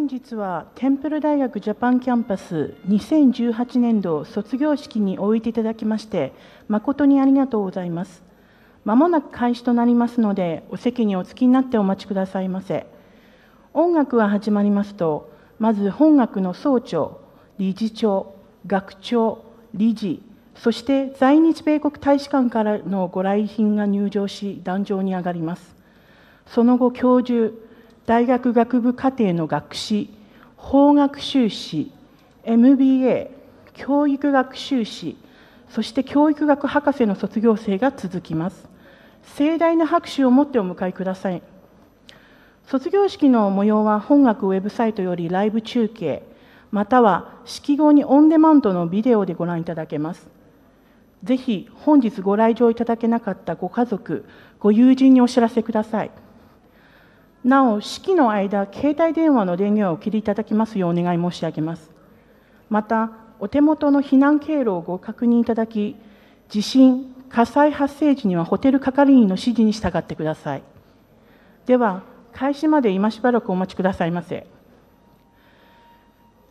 日はテンプル大学ジャパンキャンパス2018年度卒業式においていただきまして誠にありがとうございます。まもなく開始となりますので、お席にお着きになってお待ちくださいませ。音楽が始まりますと、まず本学の総長、理事長、学長、理事、そして在日米国大使館からのご来賓が入場し、壇上に上がります。その後、教授、大学学部課程の学士、法学修士、MBA、教育学修士、そして教育学博士の卒業生が続きます。盛大な拍手をもってお迎えください。卒業式の模様は本学ウェブサイトよりライブ中継、または式後にオンデマンドのビデオでご覧いただけます。ぜひ本日ご来場いただけなかったご家族、ご友人にお知らせください。なお、式の間、携帯電話の電源をお切りいただきますようお願い申し上げます。また、お手元の避難経路をご確認いただき、地震、火災発生時にはホテル係員の指示に従ってください。では、開始まで今しばらくお待ちくださいませ。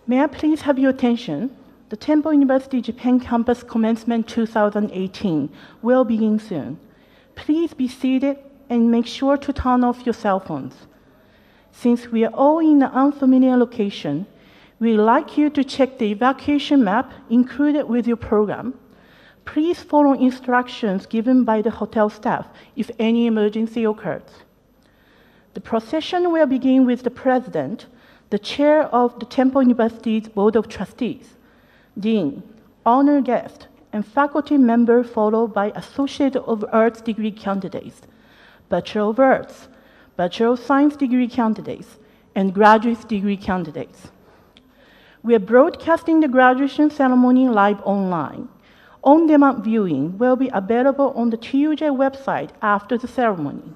May I please have your attention? The Temple University Japan Campus Commencement 2018 will begin soon. Please be seated and make sure to turn off your cell phones. Since we are all in an unfamiliar location, we'd like you to check the evacuation map included with your program. Please follow instructions given by the hotel staff if any emergency occurs. The procession will begin with the President, the Chair of the Temple University's Board of Trustees, Dean, Honor Guest, and faculty member followed by Associate of Arts degree candidates, Bachelor of Arts, Bachelor of Science degree candidates, and graduate degree candidates. We are broadcasting the graduation ceremony live online. On-demand viewing will be available on the TUJ website after the ceremony.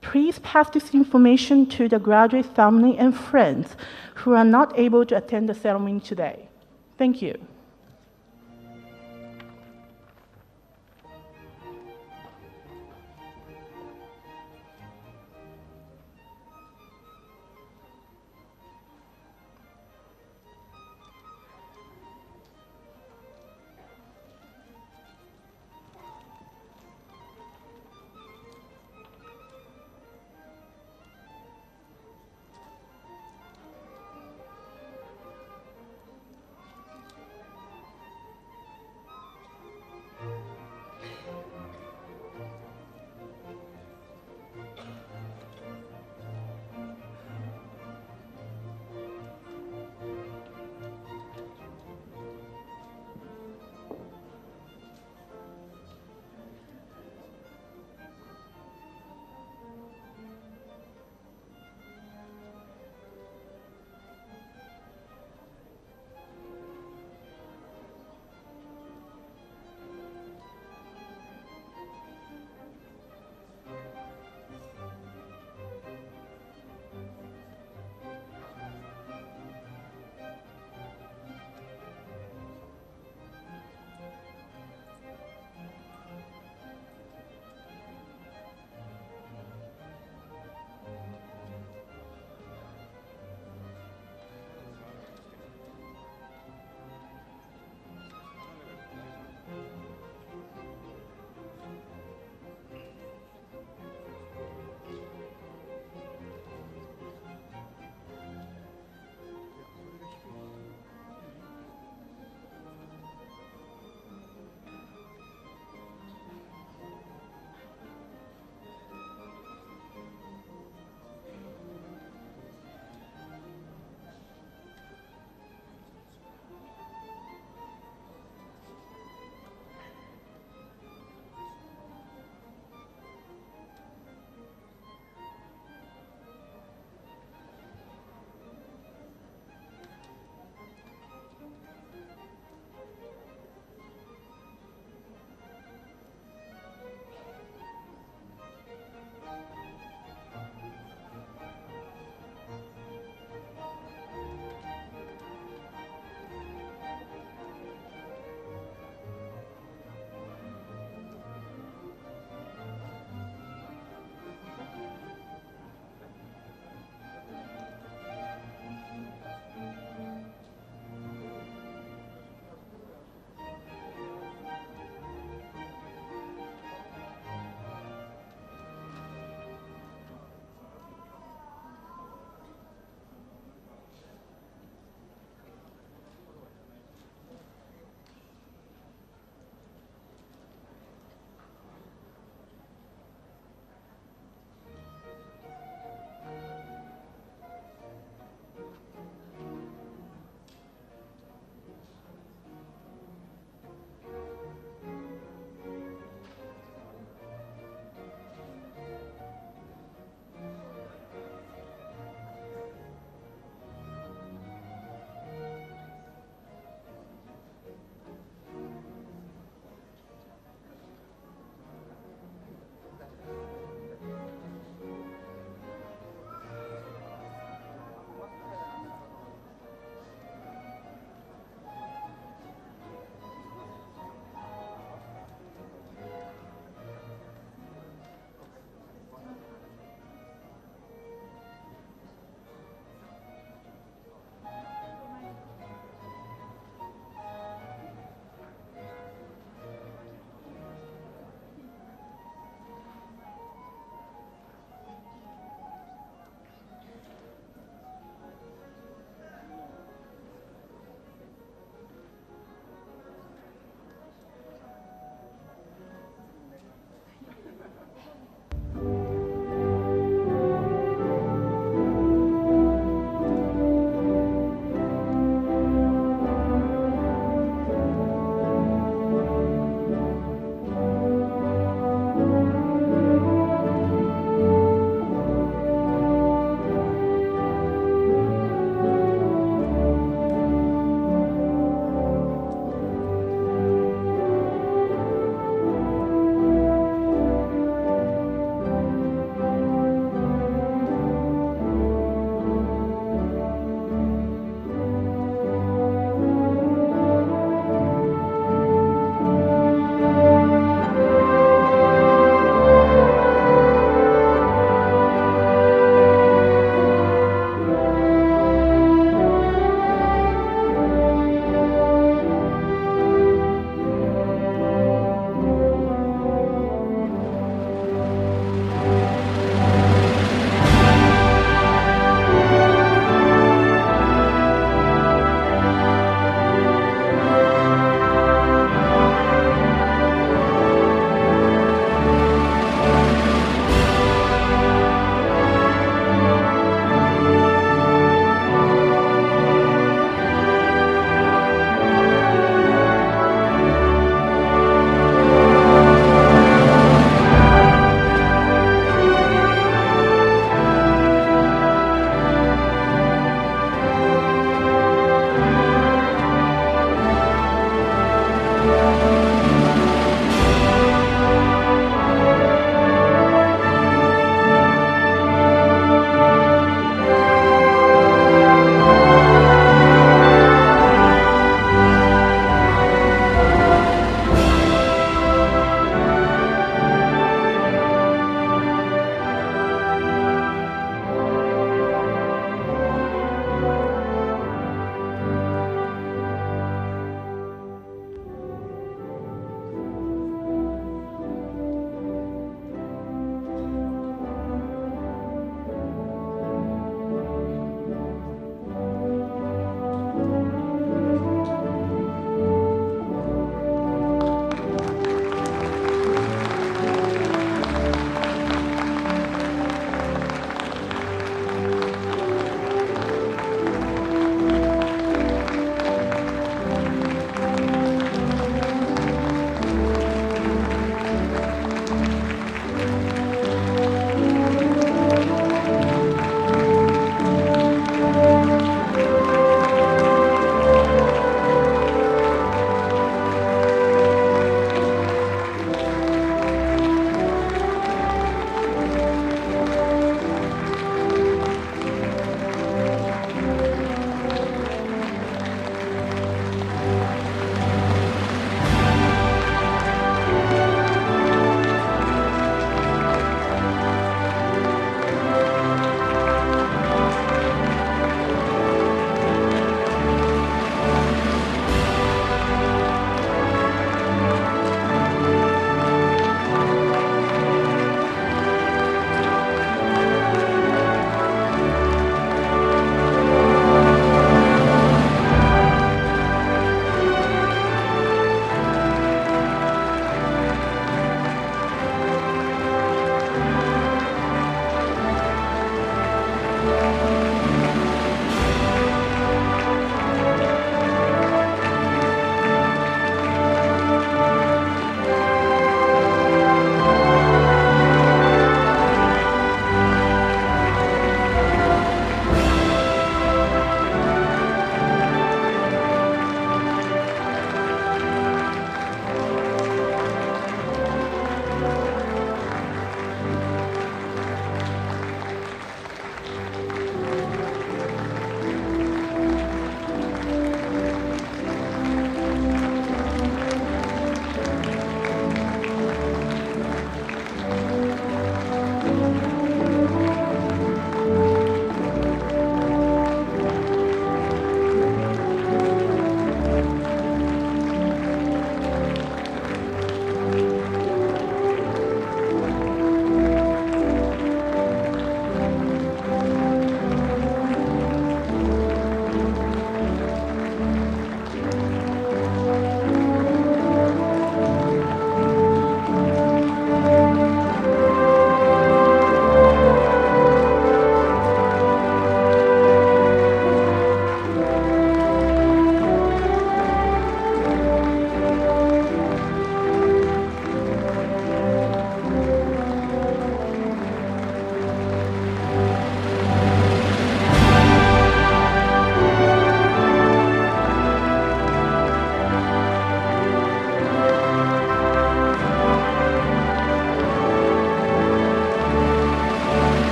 Please pass this information to the graduate family and friends who are not able to attend the ceremony today. Thank you.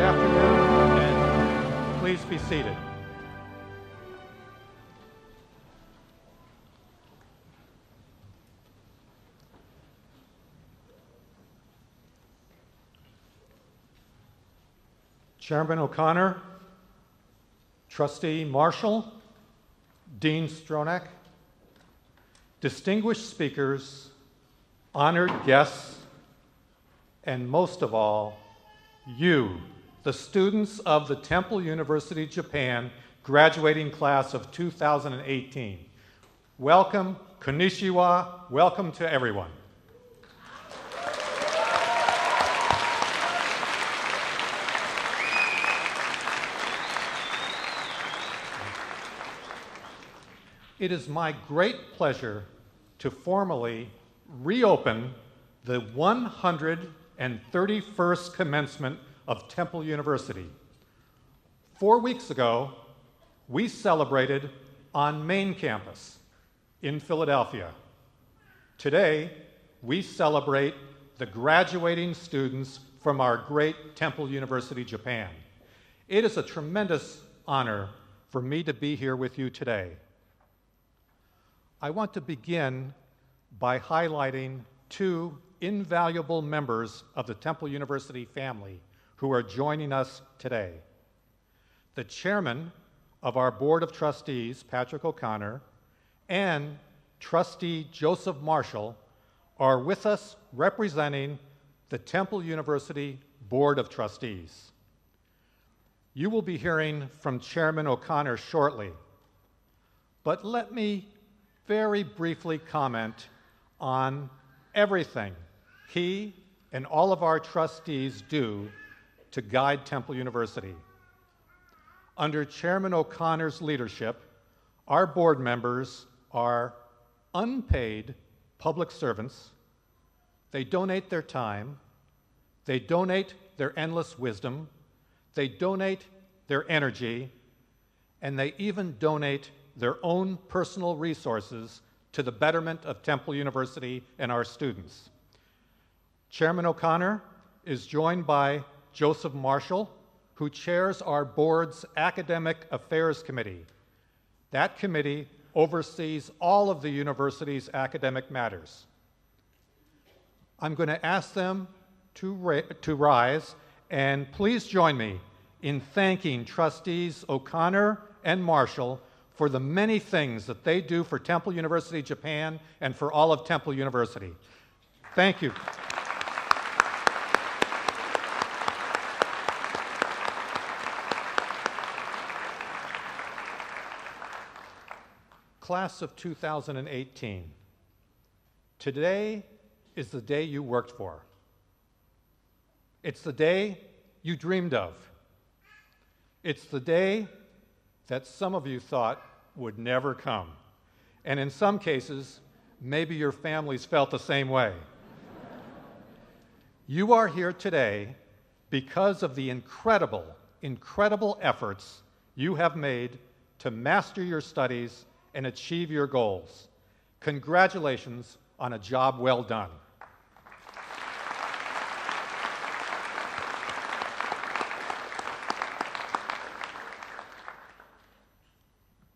afternoon, and please be seated. Chairman O'Connor, Trustee Marshall, Dean Stronach, distinguished speakers, honored guests, and most of all, you, the students of the Temple University Japan graduating class of 2018. Welcome, konnichiwa, welcome to everyone. It is my great pleasure to formally reopen the 131st commencement of Temple University. 4 weeks ago, we celebrated on main campus in Philadelphia. Today, we celebrate the graduating students from our great Temple University Japan. It is a tremendous honor for me to be here with you today. I want to begin by highlighting two invaluable members of the Temple University family who are joining us today. The chairman of our Board of Trustees, Patrick O'Connor, and Trustee Joseph Marshall are with us representing the Temple University Board of Trustees. You will be hearing from Chairman O'Connor shortly, but let me very briefly comment on everything he and all of our trustees do to guide Temple University. Under Chairman O'Connor's leadership, our board members are unpaid public servants. They donate their time, they donate their endless wisdom, they donate their energy, and they even donate their own personal resources to the betterment of Temple University and our students. Chairman O'Connor is joined by Joseph Marshall, who chairs our board's Academic Affairs Committee. That committee oversees all of the university's academic matters. I'm going to ask them to rise, and please join me in thanking Trustees O'Connor and Marshall for the many things that they do for Temple University Japan and for all of Temple University. Thank you. Class of 2018, today is the day you worked for. It's the day you dreamed of. It's the day that some of you thought would never come. And in some cases, maybe your families felt the same way. You are here today because of the incredible efforts you have made to master your studies and achieve your goals. Congratulations on a job well done.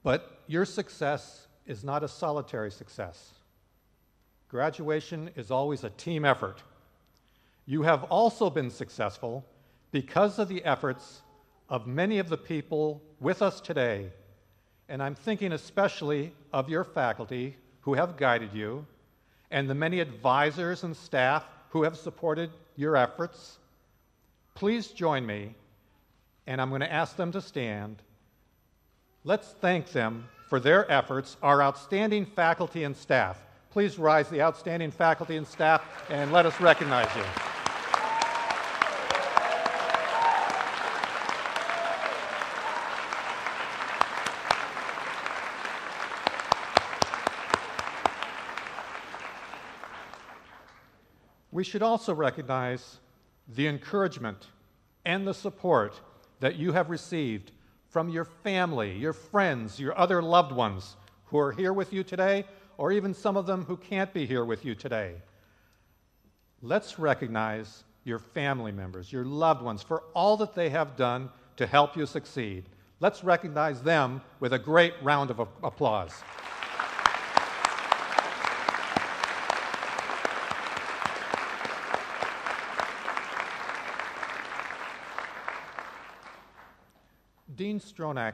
But your success is not a solitary success. Graduation is always a team effort. You have also been successful because of the efforts of many of the people with us today, and I'm thinking especially of your faculty who have guided you, and the many advisors and staff who have supported your efforts. Please join me, and I'm going to ask them to stand. Let's thank them for their efforts, our outstanding faculty and staff. Please rise, the outstanding faculty and staff, and let us recognize you. We should also recognize the encouragement and the support that you have received from your family, your friends, your other loved ones who are here with you today, or even some of them who can't be here with you today. Let's recognize your family members, your loved ones, for all that they have done to help you succeed. Let's recognize them with a great round of applause. Dean Stronach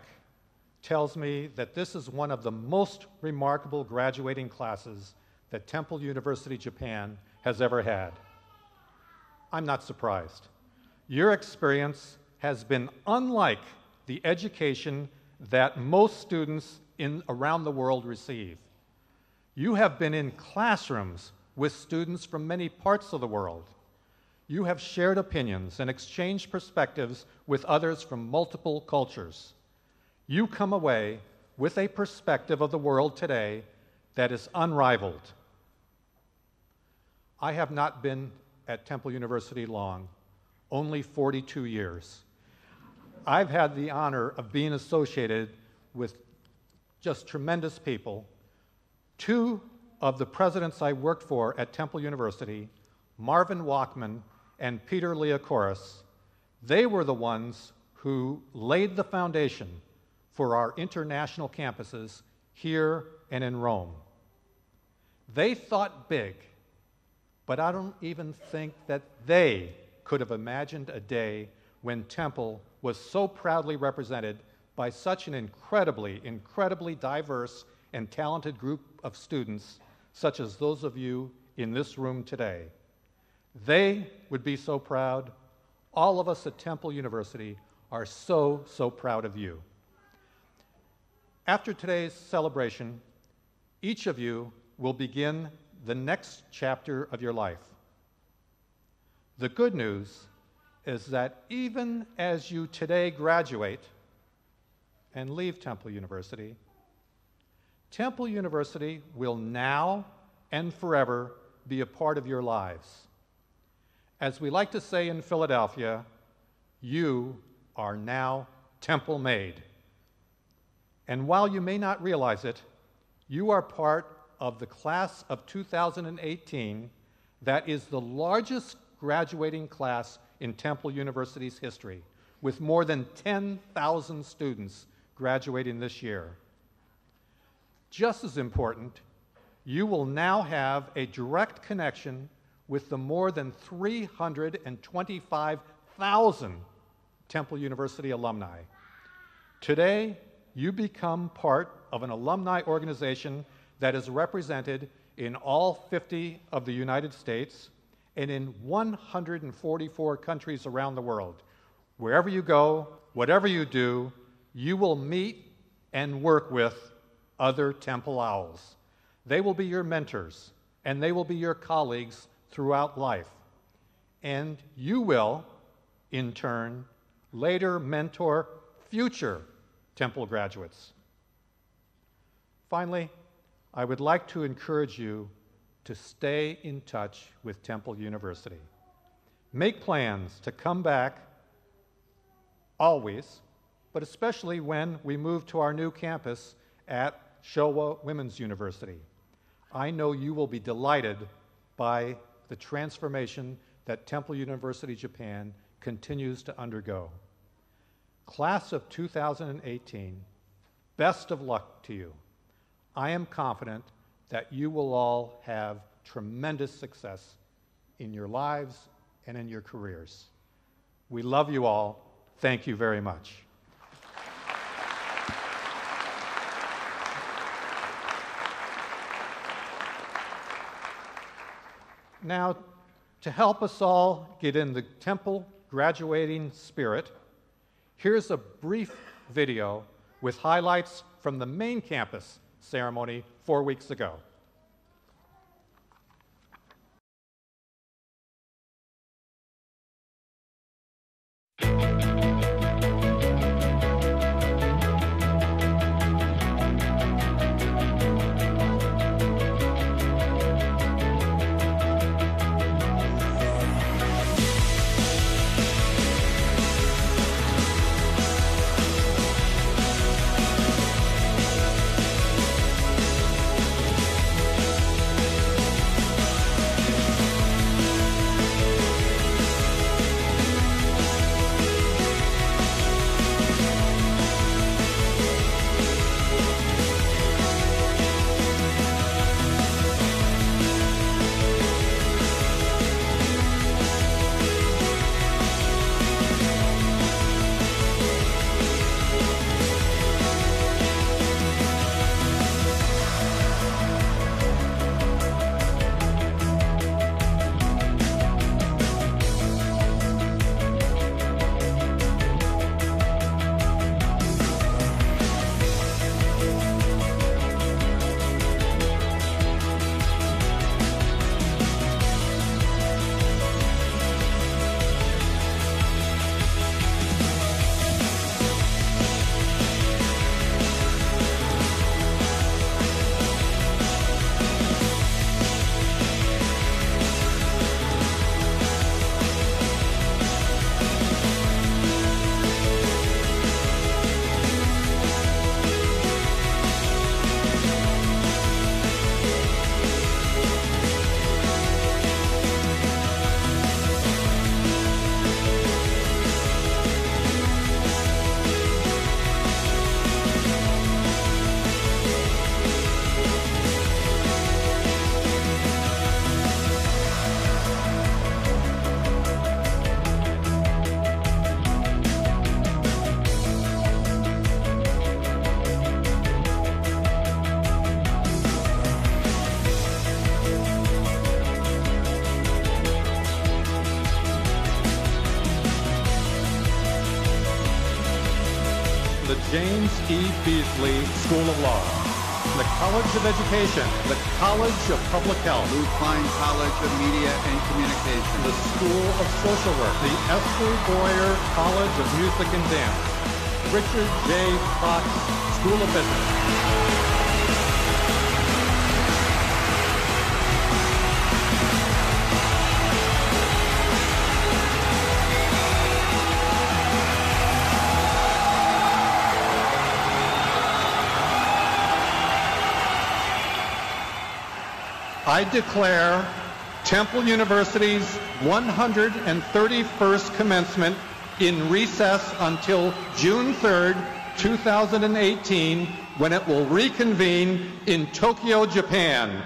tells me that this is one of the most remarkable graduating classes that Temple University Japan has ever had. I'm not surprised. Your experience has been unlike the education that most students around the world receive. You have been in classrooms with students from many parts of the world. You have shared opinions and exchanged perspectives with others from multiple cultures. You come away with a perspective of the world today that is unrivaled. I have not been at Temple University long, only 42 years. I've had the honor of being associated with just tremendous people. Two of the presidents I worked for at Temple University, Marvin Walkman and Peter Leokoris, they were the ones who laid the foundation for our international campuses here and in Rome. They thought big, but I don't even think that they could have imagined a day when Temple was so proudly represented by such an incredibly diverse and talented group of students, such as those of you in this room today. They would be so proud. All of us at Temple University are so proud of you. After today's celebration, each of you will begin the next chapter of your life. The good news is that even as you today graduate and leave Temple University will now and forever be a part of your lives. As we like to say in Philadelphia, you are now Temple made. And while you may not realize it, you are part of the class of 2018 that is the largest graduating class in Temple University's history, with more than 10,000 students graduating this year. Just as important, you will now have a direct connection with the more than 325,000 Temple University alumni. Today, you become part of an alumni organization that is represented in all 50 of the United States and in 144 countries around the world. Wherever you go, whatever you do, you will meet and work with other Temple Owls. They will be your mentors, and they will be your colleagues throughout life. And you will, in turn, later mentor future Temple graduates. Finally, I would like to encourage you to stay in touch with Temple University. Make plans to come back always, but especially when we move to our new campus at Showa Women's University. I know you will be delighted by the transformation that Temple University Japan continues to undergo. Class of 2018, best of luck to you. I am confident that you will all have tremendous success in your lives and in your careers. We love you all. Thank you very much. Now, to help us all get in the Temple graduating spirit, here's a brief video with highlights from the main campus ceremony 4 weeks ago. the James E. Beasley School of Law, the College of Education, the College of Public Health, Lou Klein College of Media and Communication, the School of Social Work, the Esther Boyer College of Music and Dance, Richard J. Fox School of Business. I declare Temple University's 131st commencement in recess until June 3rd, 2018, when it will reconvene in Tokyo, Japan.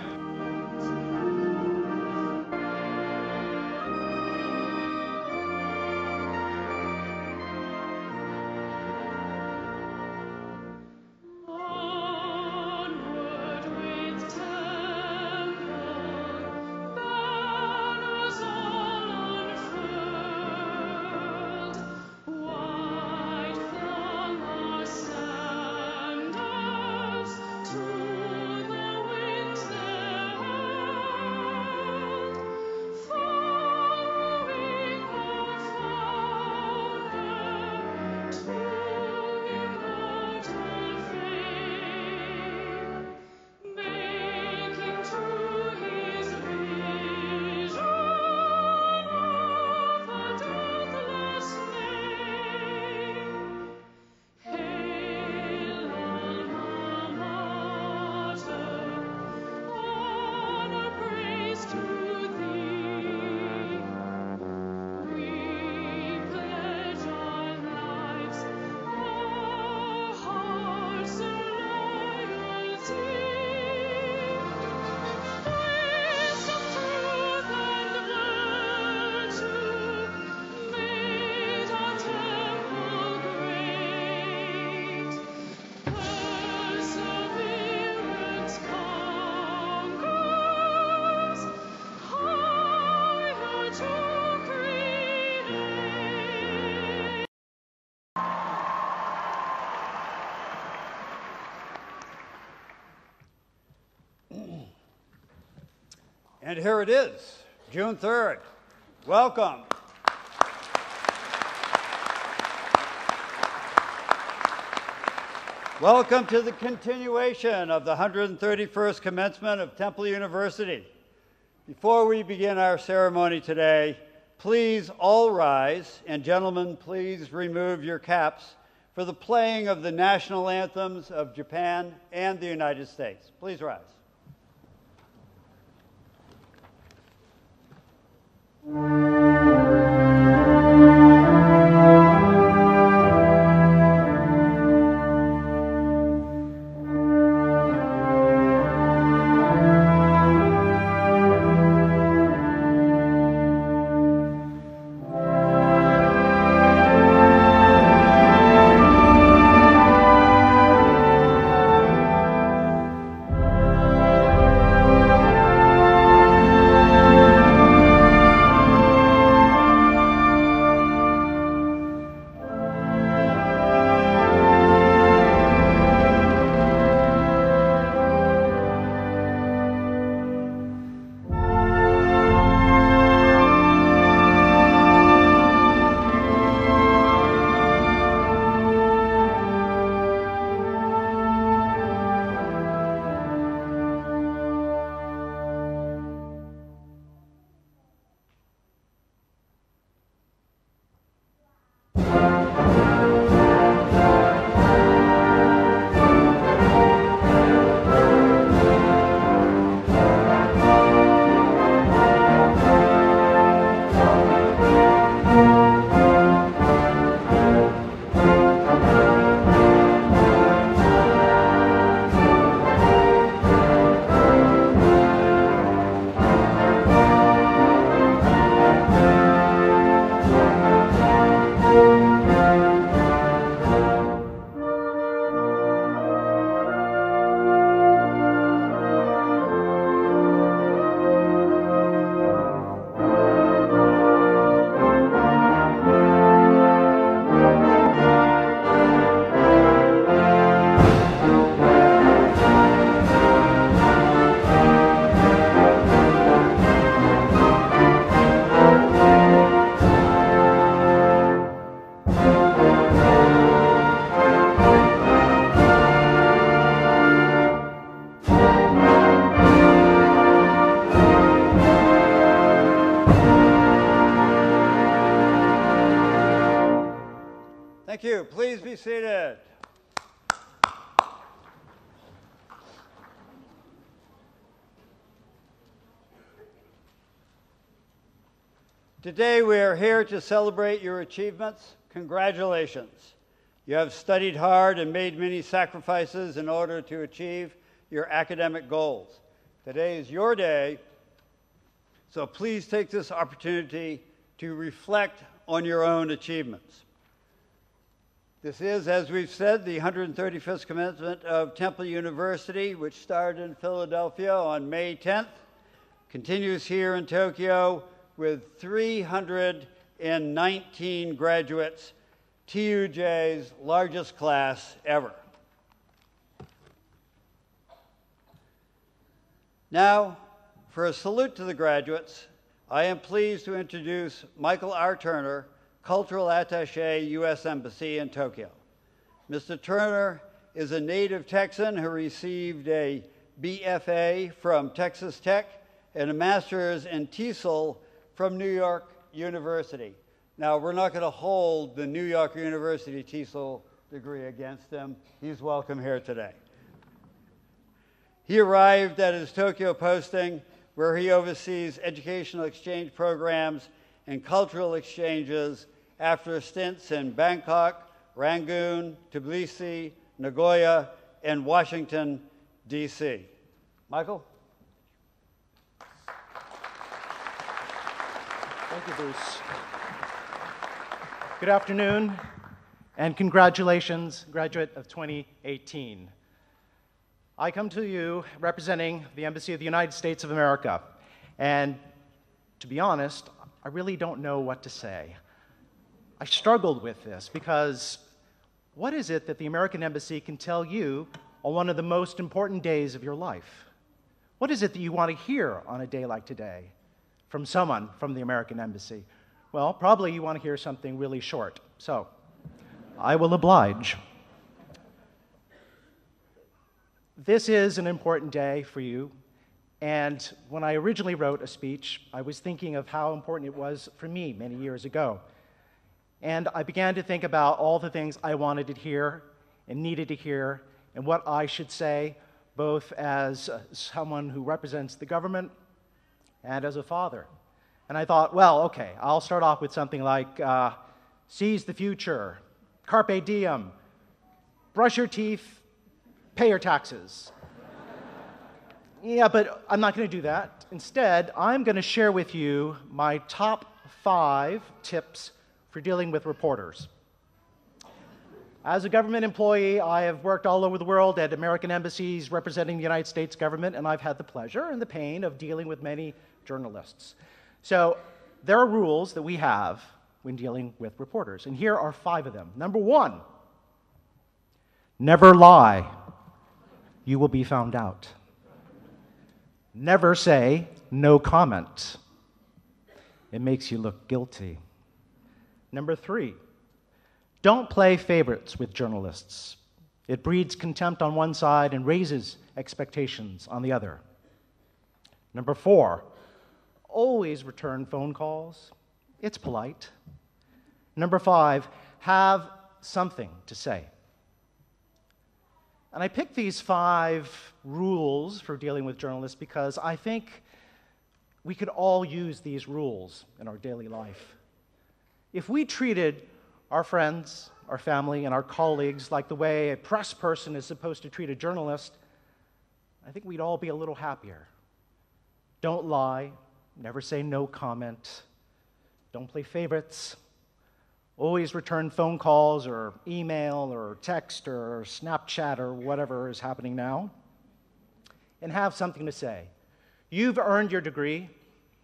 And here it is, June 3rd. Welcome. Welcome to the continuation of the 131st commencement of Temple University. Before we begin our ceremony today, please all rise, and gentlemen, please remove your caps for the playing of the national anthems of Japan and the United States. Please rise. Thank you. Please be seated. Today we are here to celebrate your achievements. Congratulations. You have studied hard and made many sacrifices in order to achieve your academic goals. Today is your day, so please take this opportunity to reflect on your own achievements. This is, as we've said, the 135th commencement of Temple University, which started in Philadelphia on May 10th, continues here in Tokyo with 319 graduates, TUJ's largest class ever. Now, for a salute to the graduates, I am pleased to introduce Michael R. Turner, Cultural Attaché, U.S. Embassy in Tokyo. Mr. Turner is a native Texan who received a BFA from Texas Tech and a master's in TESOL from New York University. Now, we're not going to hold the New York University TESOL degree against him. He's welcome here today. He arrived at his Tokyo posting, where he oversees educational exchange programs and cultural exchanges after stints in Bangkok, Rangoon, Tbilisi, Nagoya, and Washington, D.C. Michael? Thank you, Bruce. Good afternoon, and congratulations, graduate of 2018. I come to you representing the Embassy of the United States of America, and to be honest, I really don't know what to say. I struggled with this because what is it that the American Embassy can tell you on one of the most important days of your life? What is it that you want to hear on a day like today from someone from the American Embassy? Well, probably you want to hear something really short, so I will oblige. This is an important day for you, and when I originally wrote a speech, I was thinking of how important it was for me many years ago. And I began to think about all the things I wanted to hear and needed to hear, and what I should say, both as someone who represents the government and as a father. And I thought, well, okay, I'll start off with something like seize the future, carpe diem, brush your teeth, pay your taxes. Yeah, but I'm not going to do that. Instead, I'm going to share with you my top 5 tips for dealing with reporters. As a government employee, I have worked all over the world at American embassies representing the United States government, and I've had the pleasure and the pain of dealing with many journalists. So there are rules that we have when dealing with reporters, and here are 5 of them. Number 1, never lie. You will be found out. Never say no comment. It makes you look guilty. Number 3, don't play favorites with journalists. It breeds contempt on one side and raises expectations on the other. Number 4, always return phone calls. It's polite. Number 5, have something to say. And I picked these 5 rules for dealing with journalists because I think we could all use these rules in our daily life. If we treated our friends, our family, and our colleagues like the way a press person is supposed to treat a journalist, I think we'd all be a little happier. Don't lie. Never say no comment. Don't play favorites. Always return phone calls or email or text or Snapchat or whatever is happening now. And have something to say. You've earned your degree.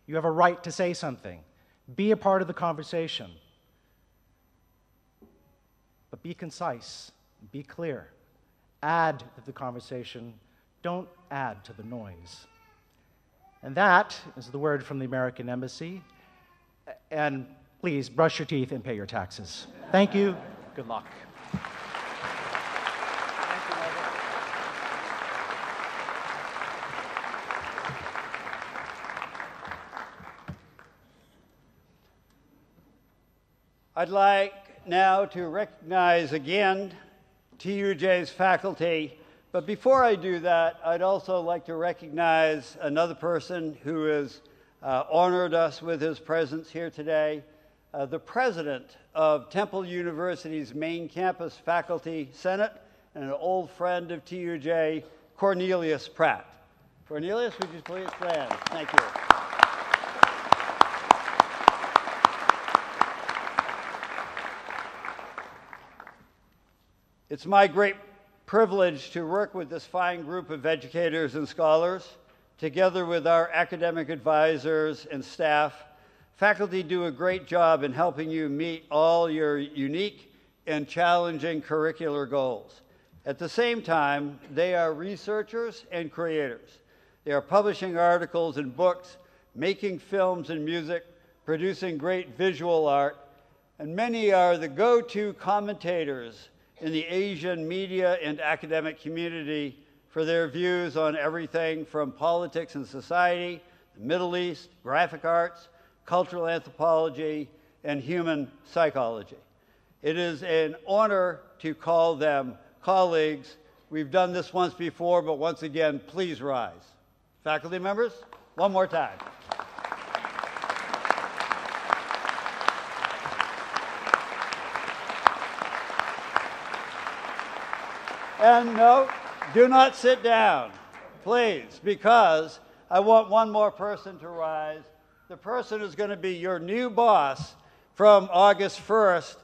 You have a right to say something. Be a part of the conversation. But be concise. Be clear. Add to the conversation. Don't add to the noise. And that is the word from the American Embassy. And please brush your teeth and pay your taxes. Thank you. Good luck. I'd like now to recognize again TUJ's faculty. But before I do that, I'd also like to recognize another person who has honored us with his presence here today, the president of Temple University's main campus faculty senate and an old friend of TUJ, Cornelius Pratt. Cornelius, would you please stand? Thank you. It's my great privilege to work with this fine group of educators and scholars. Together with our academic advisors and staff, faculty do a great job in helping you meet all your unique and challenging curricular goals. At the same time, they are researchers and creators. They are publishing articles and books, making films and music, producing great visual art, and many are the go-to commentators in the Asian media and academic community for their views on everything from politics and society, the Middle East, graphic arts, cultural anthropology, and human psychology. It is an honor to call them colleagues. We've done this once before, but once again, please rise. Faculty members, one more time. And no, do not sit down, please, because I want one more person to rise. The person who's going to be your new boss from August 1st.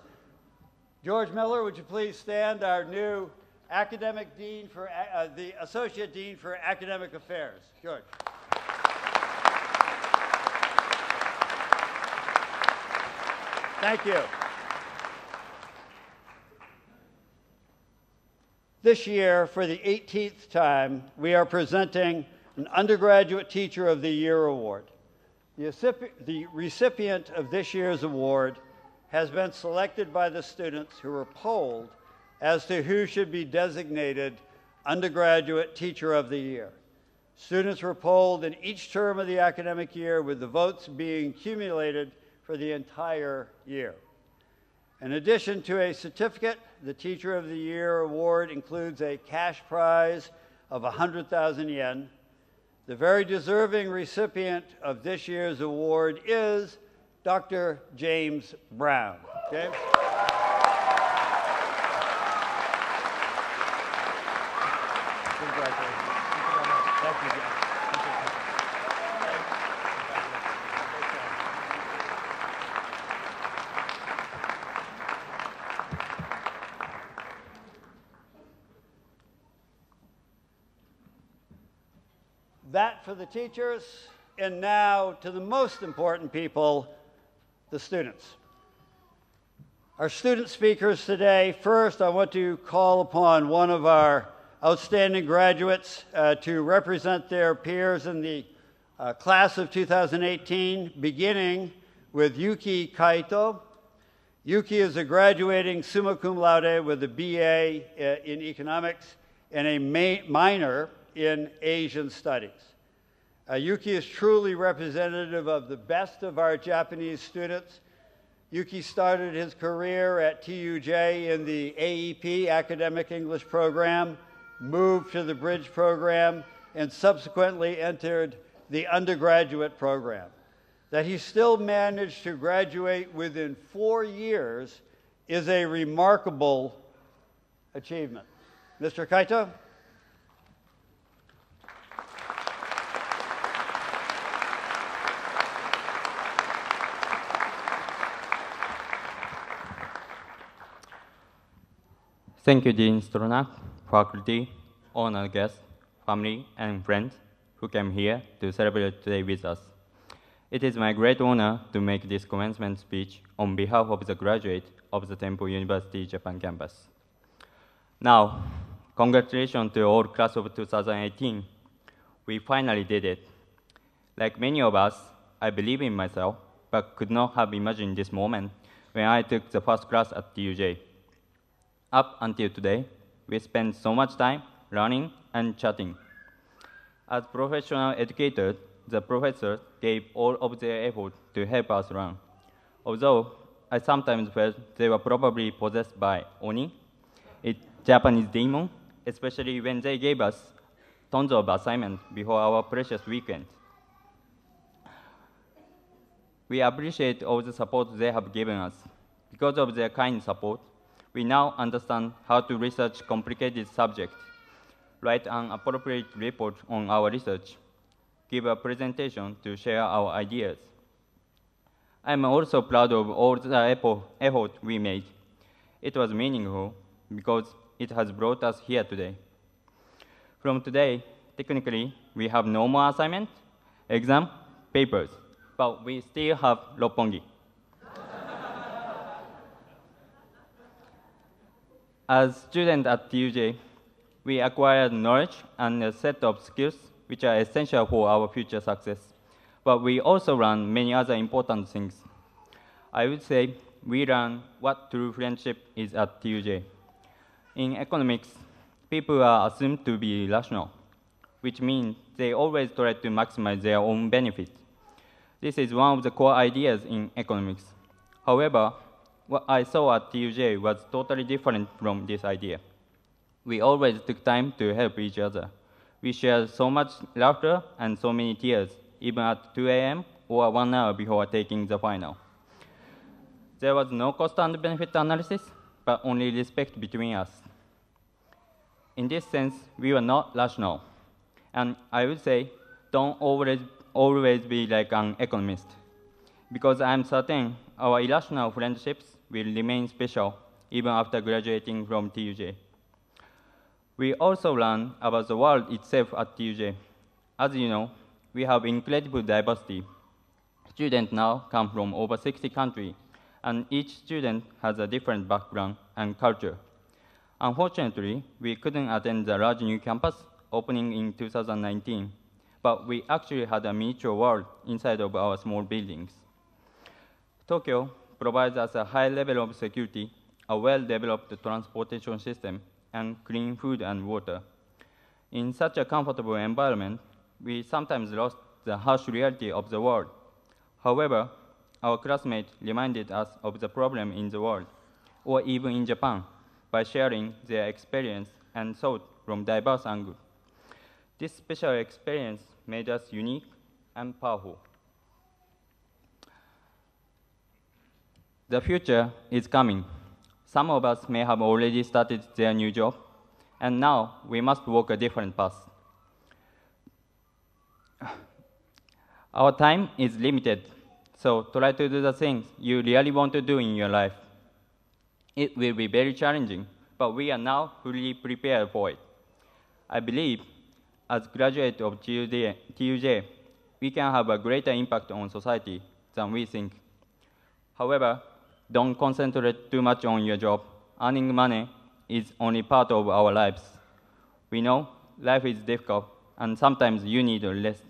George Miller, would you please stand, our new academic dean for, the Associate Dean for Academic Affairs. George. Thank you. This year, for the 18th time, we are presenting an Undergraduate Teacher of the Year award. The recipient of this year's award has been selected by the students who were polled as to who should be designated Undergraduate Teacher of the Year. Students were polled in each term of the academic year, with the votes being accumulated for the entire year. In addition to a certificate, the Teacher of the Year award includes a cash prize of 100,000 yen. The very deserving recipient of this year's award is Dr. James Brown. James? Congratulations. Thank you, James. That for the teachers, and now to the most important people, the students. Our student speakers today, first I want to call upon one of our outstanding graduates to represent their peers in the class of 2018, beginning with Yuki Kaito. Yuki is a graduating summa cum laude with a BA in economics and a minor in Asian Studies. Yuki is truly representative of the best of our Japanese students. Yuki started his career at TUJ in the AEP, Academic English Program, moved to the Bridge Program, and subsequently entered the undergraduate program. That he still managed to graduate within 4 years is a remarkable achievement. Mr. Kaito? Thank you, Dean Stronach, faculty, honored guests, family, and friends who came here to celebrate today with us. It is my great honor to make this commencement speech on behalf of the graduates of the Temple University Japan campus. Now, congratulations to all class of 2018. We finally did it. Like many of us, I believe in myself, but could not have imagined this moment when I took the first class at TUJ. Up until today, we spent so much time learning and chatting. As professional educators, the professors gave all of their effort to help us learn. Although I sometimes felt they were probably possessed by Oni, a Japanese demon, especially when they gave us tons of assignments before our precious weekend. We appreciate all the support they have given us. Because of their kind support, we now understand how to research complicated subjects, write an appropriate report on our research, give a presentation to share our ideas. I'm also proud of all the effort we made. It was meaningful because it has brought us here today. From today, technically, we have no more assignment, exam, papers, but we still have Roppongi. As students at TUJ, we acquired knowledge and a set of skills which are essential for our future success. But we also learn many other important things. I would say we learn what true friendship is at TUJ. In economics, people are assumed to be rational, which means they always try to maximize their own benefit. This is one of the core ideas in economics. However, what I saw at TUJ was totally different from this idea. We always took time to help each other. We shared so much laughter and so many tears, even at 2 a.m. or 1 hour before taking the final. There was no cost and benefit analysis, but only respect between us. In this sense, we were not rational. And I would say, don't always be like an economist, because I'm certain our irrational friendships will remain special even after graduating from TUJ. We also learn about the world itself at TUJ. As you know, we have incredible diversity. Students now come from over 60 countries, and each student has a different background and culture. Unfortunately, we couldn't attend the large new campus opening in 2019, but we actually had a miniature world inside of our small buildings. Tokyo provides us a high level of security, a well-developed transportation system, and clean food and water. In such a comfortable environment, we sometimes lost the harsh reality of the world. However, our classmates reminded us of the problem in the world, or even in Japan, by sharing their experience and thought from diverse angles. This special experience made us unique and powerful. The future is coming. Some of us may have already started their new job, and now we must walk a different path. Our time is limited, so try to do the things you really want to do in your life. It will be very challenging, but we are now fully prepared for it. I believe, as graduates of TUJ, we can have a greater impact on society than we think. However, don't concentrate too much on your job. Earning money is only part of our lives. We know life is difficult, and sometimes you need a rest,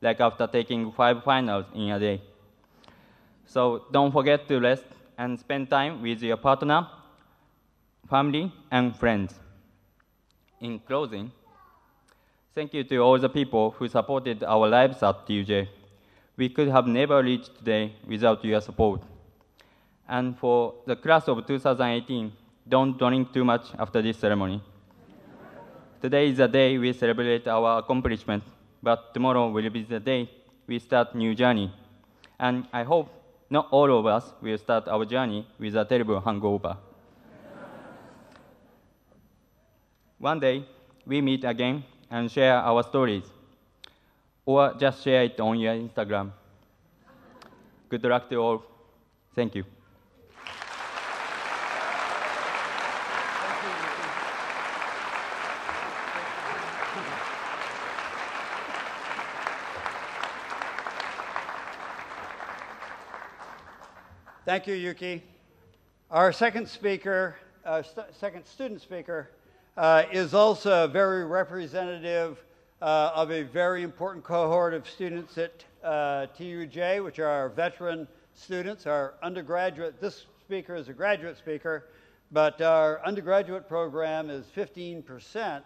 like after taking 5 finals in a day. So don't forget to rest and spend time with your partner, family, and friends. In closing, thank you to all the people who supported our lives at TUJ. We could have never reached today without your support. And for the class of 2018, don't drink too much after this ceremony. Today is the day we celebrate our accomplishment, but tomorrow will be the day we start new journey. And I hope not all of us will start our journey with a terrible hangover. One day, we meet again and share our stories, or just share it on your Instagram. Good luck to all. Thank you. Thank you, Yuki. Our second speaker, second student speaker, is also very representative of a very important cohort of students at TUJ, which are our veteran students, our undergraduate. This speaker is a graduate speaker, but our undergraduate program is 15%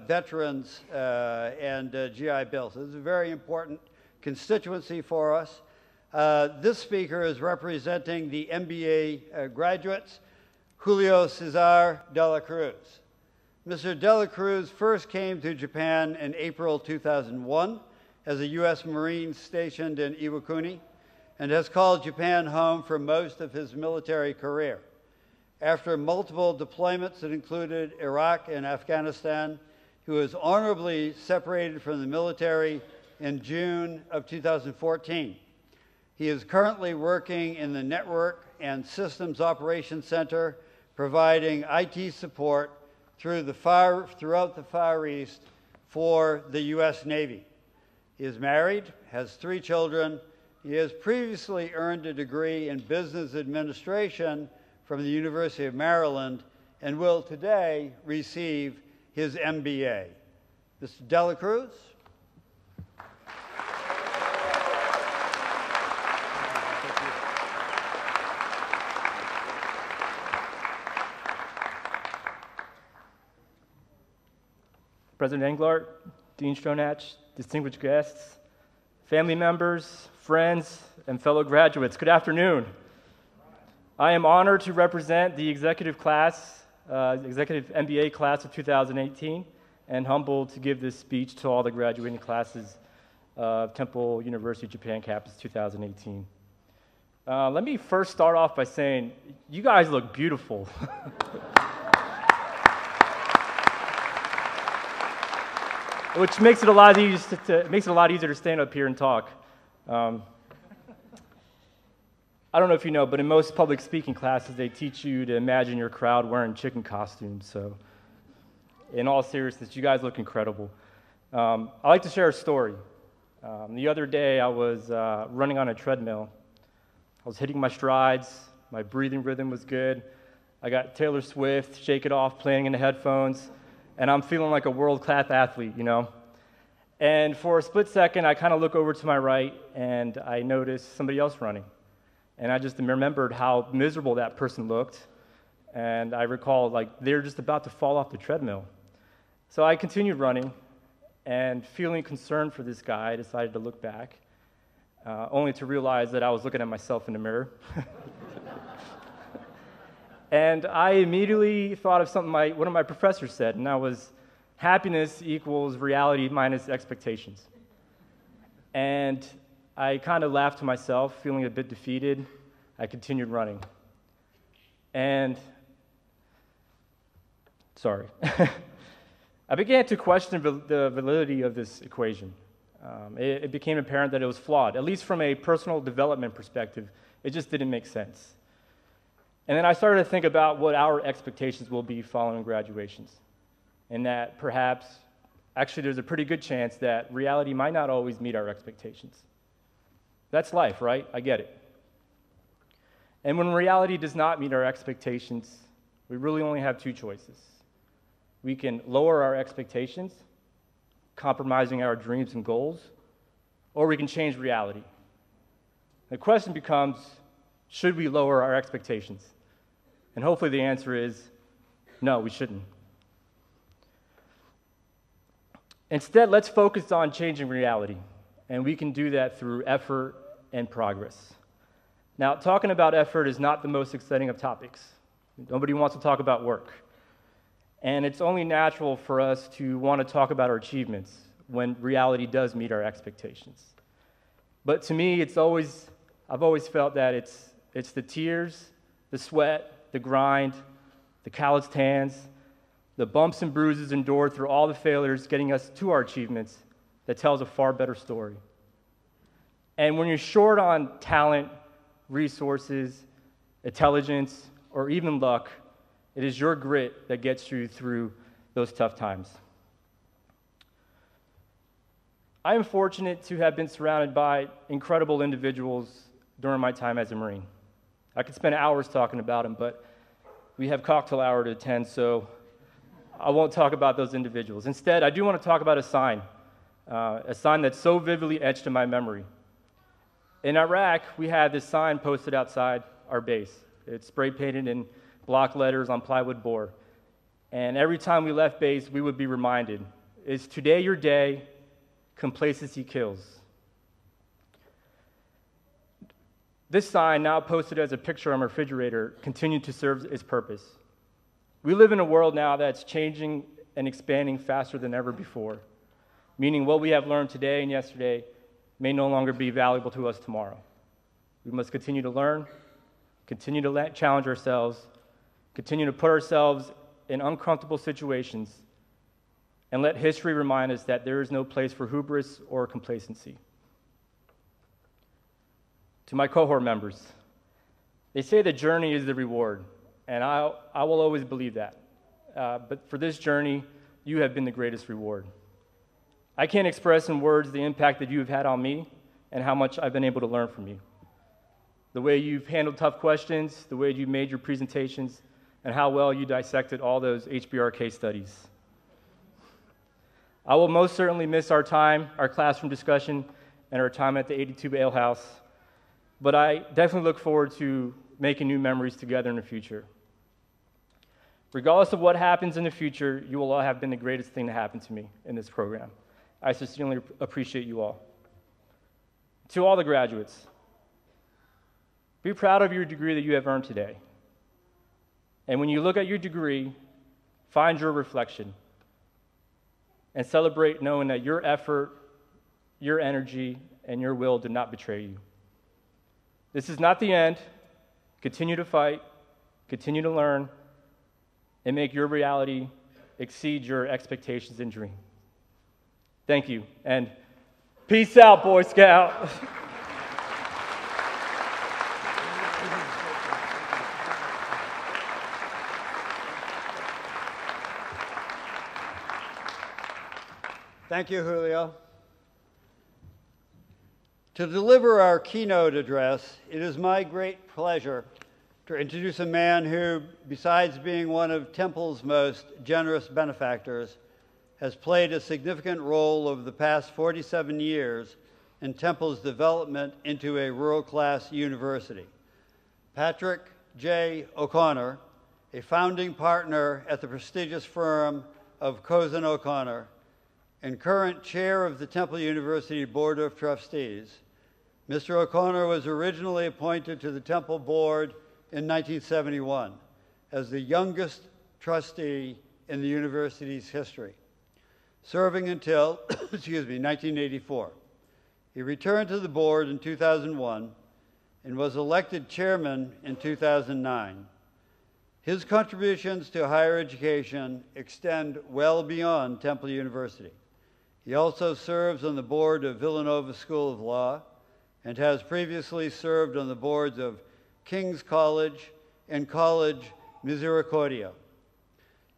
veterans and GI Bill. So this is a very important constituency for us. This speaker is representing the MBA graduates, Giulio Cesar de la Cruz. Mr. de la Cruz first came to Japan in April 2001 as a U.S. Marine stationed in Iwakuni, and has called Japan home for most of his military career. After multiple deployments that included Iraq and Afghanistan, he was honorably separated from the military in June of 2014. He is currently working in the Network and Systems Operations Center, providing IT support throughout the Far East for the U.S. Navy. He is married, has 3 children. He has previously earned a degree in business administration from the University of Maryland and will today receive his MBA. Mr. de la Cruz. President Englert, Dean Stronach, distinguished guests, family members, friends, and fellow graduates, good afternoon. I am honored to represent the executive MBA class of 2018, and humbled to give this speech to all the graduating classes of Temple University Japan Campus 2018. Let me first start off by saying, you guys look beautiful. Which makes it a lot easier to stand up here and talk. I don't know if you know, but in most public speaking classes, they teach you to imagine your crowd wearing chicken costumes. So, in all seriousness, you guys look incredible. I'd like to share a story. The other day, I was running on a treadmill. I was hitting my strides. My breathing rhythm was good. I got Taylor Swift, Shake It Off, playing in the headphones. And I'm feeling like a world-class athlete, you know? And for a split second, I kind of look over to my right, and I notice somebody else running. And I just remembered how miserable that person looked, and I recalled, like, they're just about to fall off the treadmill. So I continued running, and feeling concerned for this guy, I decided to look back, only to realize that I was looking at myself in the mirror. And I immediately thought of something one of my professors said, and that was, happiness equals reality minus expectations. And I kind of laughed to myself, feeling a bit defeated. I continued running. And, sorry. I began to question the validity of this equation. It became apparent that it was flawed, at least from a personal development perspective. It just didn't make sense. And then I started to think about what our expectations will be following graduations, and that perhaps, actually there's a pretty good chance that reality might not always meet our expectations. That's life, right? I get it. And when reality does not meet our expectations, we really only have 2 choices. We can lower our expectations, compromising our dreams and goals, or we can change reality. The question becomes, should we lower our expectations? And hopefully the answer is, no, we shouldn't. Instead, let's focus on changing reality, and we can do that through effort and progress. Now, talking about effort is not the most exciting of topics. Nobody wants to talk about work. And it's only natural for us to want to talk about our achievements when reality does meet our expectations. But to me, I've always felt that it's the tears, the sweat, the grind, the calloused hands, the bumps and bruises endured through all the failures getting us to our achievements that tells a far better story. And when you're short on talent, resources, intelligence, or even luck, it is your grit that gets you through those tough times. I am fortunate to have been surrounded by incredible individuals during my time as a Marine. I could spend hours talking about them, but we have cocktail hour to attend, so I won't talk about those individuals. Instead, I do want to talk about a sign that's so vividly etched in my memory. In Iraq, we had this sign posted outside our base. It's spray painted in block letters on plywood board. And every time we left base, we would be reminded, is today your day? Complacency kills. This sign, now posted as a picture on my refrigerator, continued to serve its purpose. We live in a world now that's changing and expanding faster than ever before, meaning what we have learned today and yesterday may no longer be valuable to us tomorrow. We must continue to learn, continue to challenge ourselves, continue to put ourselves in uncomfortable situations, and let history remind us that there is no place for hubris or complacency. To my cohort members, they say the journey is the reward, and I will always believe that. But for this journey, you have been the greatest reward. I can't express in words the impact that you have had on me and how much I've been able to learn from you. The way you've handled tough questions, the way you made your presentations, and how well you dissected all those HBR case studies. I will most certainly miss our time, our classroom discussion, and our time at the 82 Ale House, but I definitely look forward to making new memories together in the future. Regardless of what happens in the future, you will all have been the greatest thing to happen to me in this program. I sincerely appreciate you all. To all the graduates, be proud of your degree that you have earned today. And when you look at your degree, find your reflection and celebrate knowing that your effort, your energy, and your will did not betray you. This is not the end. Continue to fight, continue to learn, and make your reality exceed your expectations and dreams. Thank you, and peace out, Boy Scout. Thank you, Giulio. To deliver our keynote address, it is my great pleasure to introduce a man who, besides being one of Temple's most generous benefactors, has played a significant role over the past 47 years in Temple's development into a world-class university. Patrick J. O'Connor, a founding partner at the prestigious firm of Cozen O'Connor, and current chair of the Temple University Board of Trustees. Mr. O'Connor was originally appointed to the Temple Board in 1971 as the youngest trustee in the university's history, serving until 1984. He returned to the board in 2001 and was elected chairman in 2009. His contributions to higher education extend well beyond Temple University. He also serves on the board of Villanova School of Law and has previously served on the boards of King's College and College Misericordia.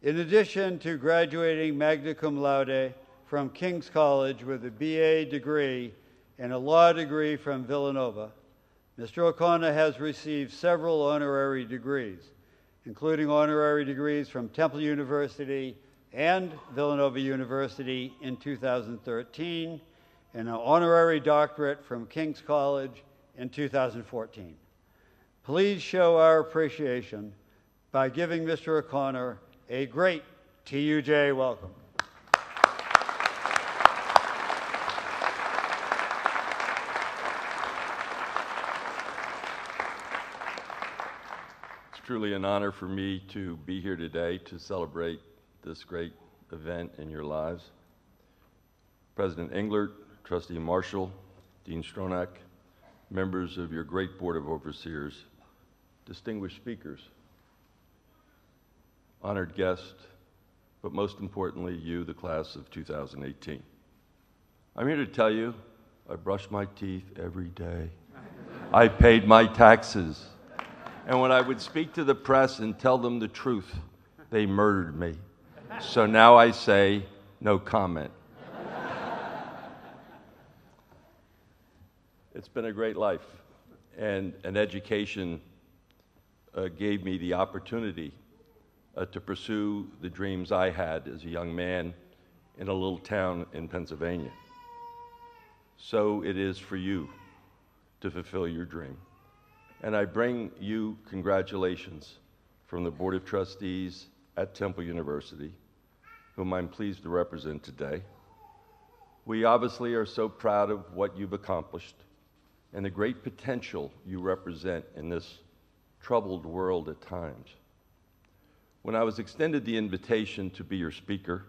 In addition to graduating magna cum laude from King's College with a BA degree and a law degree from Villanova, Mr. O'Connor has received several honorary degrees, including honorary degrees from Temple University and Villanova University in 2013, and an honorary doctorate from King's College in 2014. Please show our appreciation by giving Mr. O'Connor a great TUJ welcome. It's truly an honor for me to be here today to celebrate this great event in your lives. President Englert, Trustee Marshall, Dean Stronach, members of your great Board of Overseers, distinguished speakers, honored guests, but most importantly, you, the class of 2018. I'm here to tell you, I brush my teeth every day. I paid my taxes. And when I would speak to the press and tell them the truth, they murdered me. So now I say, no comment. It's been a great life, and an education gave me the opportunity to pursue the dreams I had as a young man in a little town in Pennsylvania. So it is for you to fulfill your dream. And I bring you congratulations from the Board of Trustees at Temple University, whom I'm pleased to represent today. We obviously are so proud of what you've accomplished, and the great potential you represent in this troubled world at times. When I was extended the invitation to be your speaker,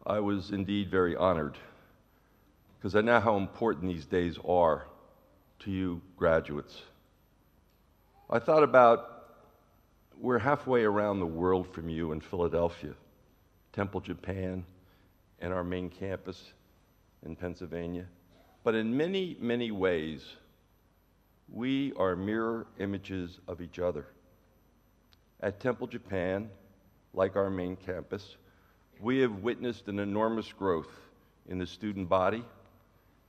I was indeed very honored, because I know how important these days are to you graduates. I thought about, we're halfway around the world from you in Philadelphia, Temple, Japan, and our main campus in Pennsylvania. But in many, many ways, we are mirror images of each other. At Temple, Japan, like our main campus, we have witnessed an enormous growth in the student body,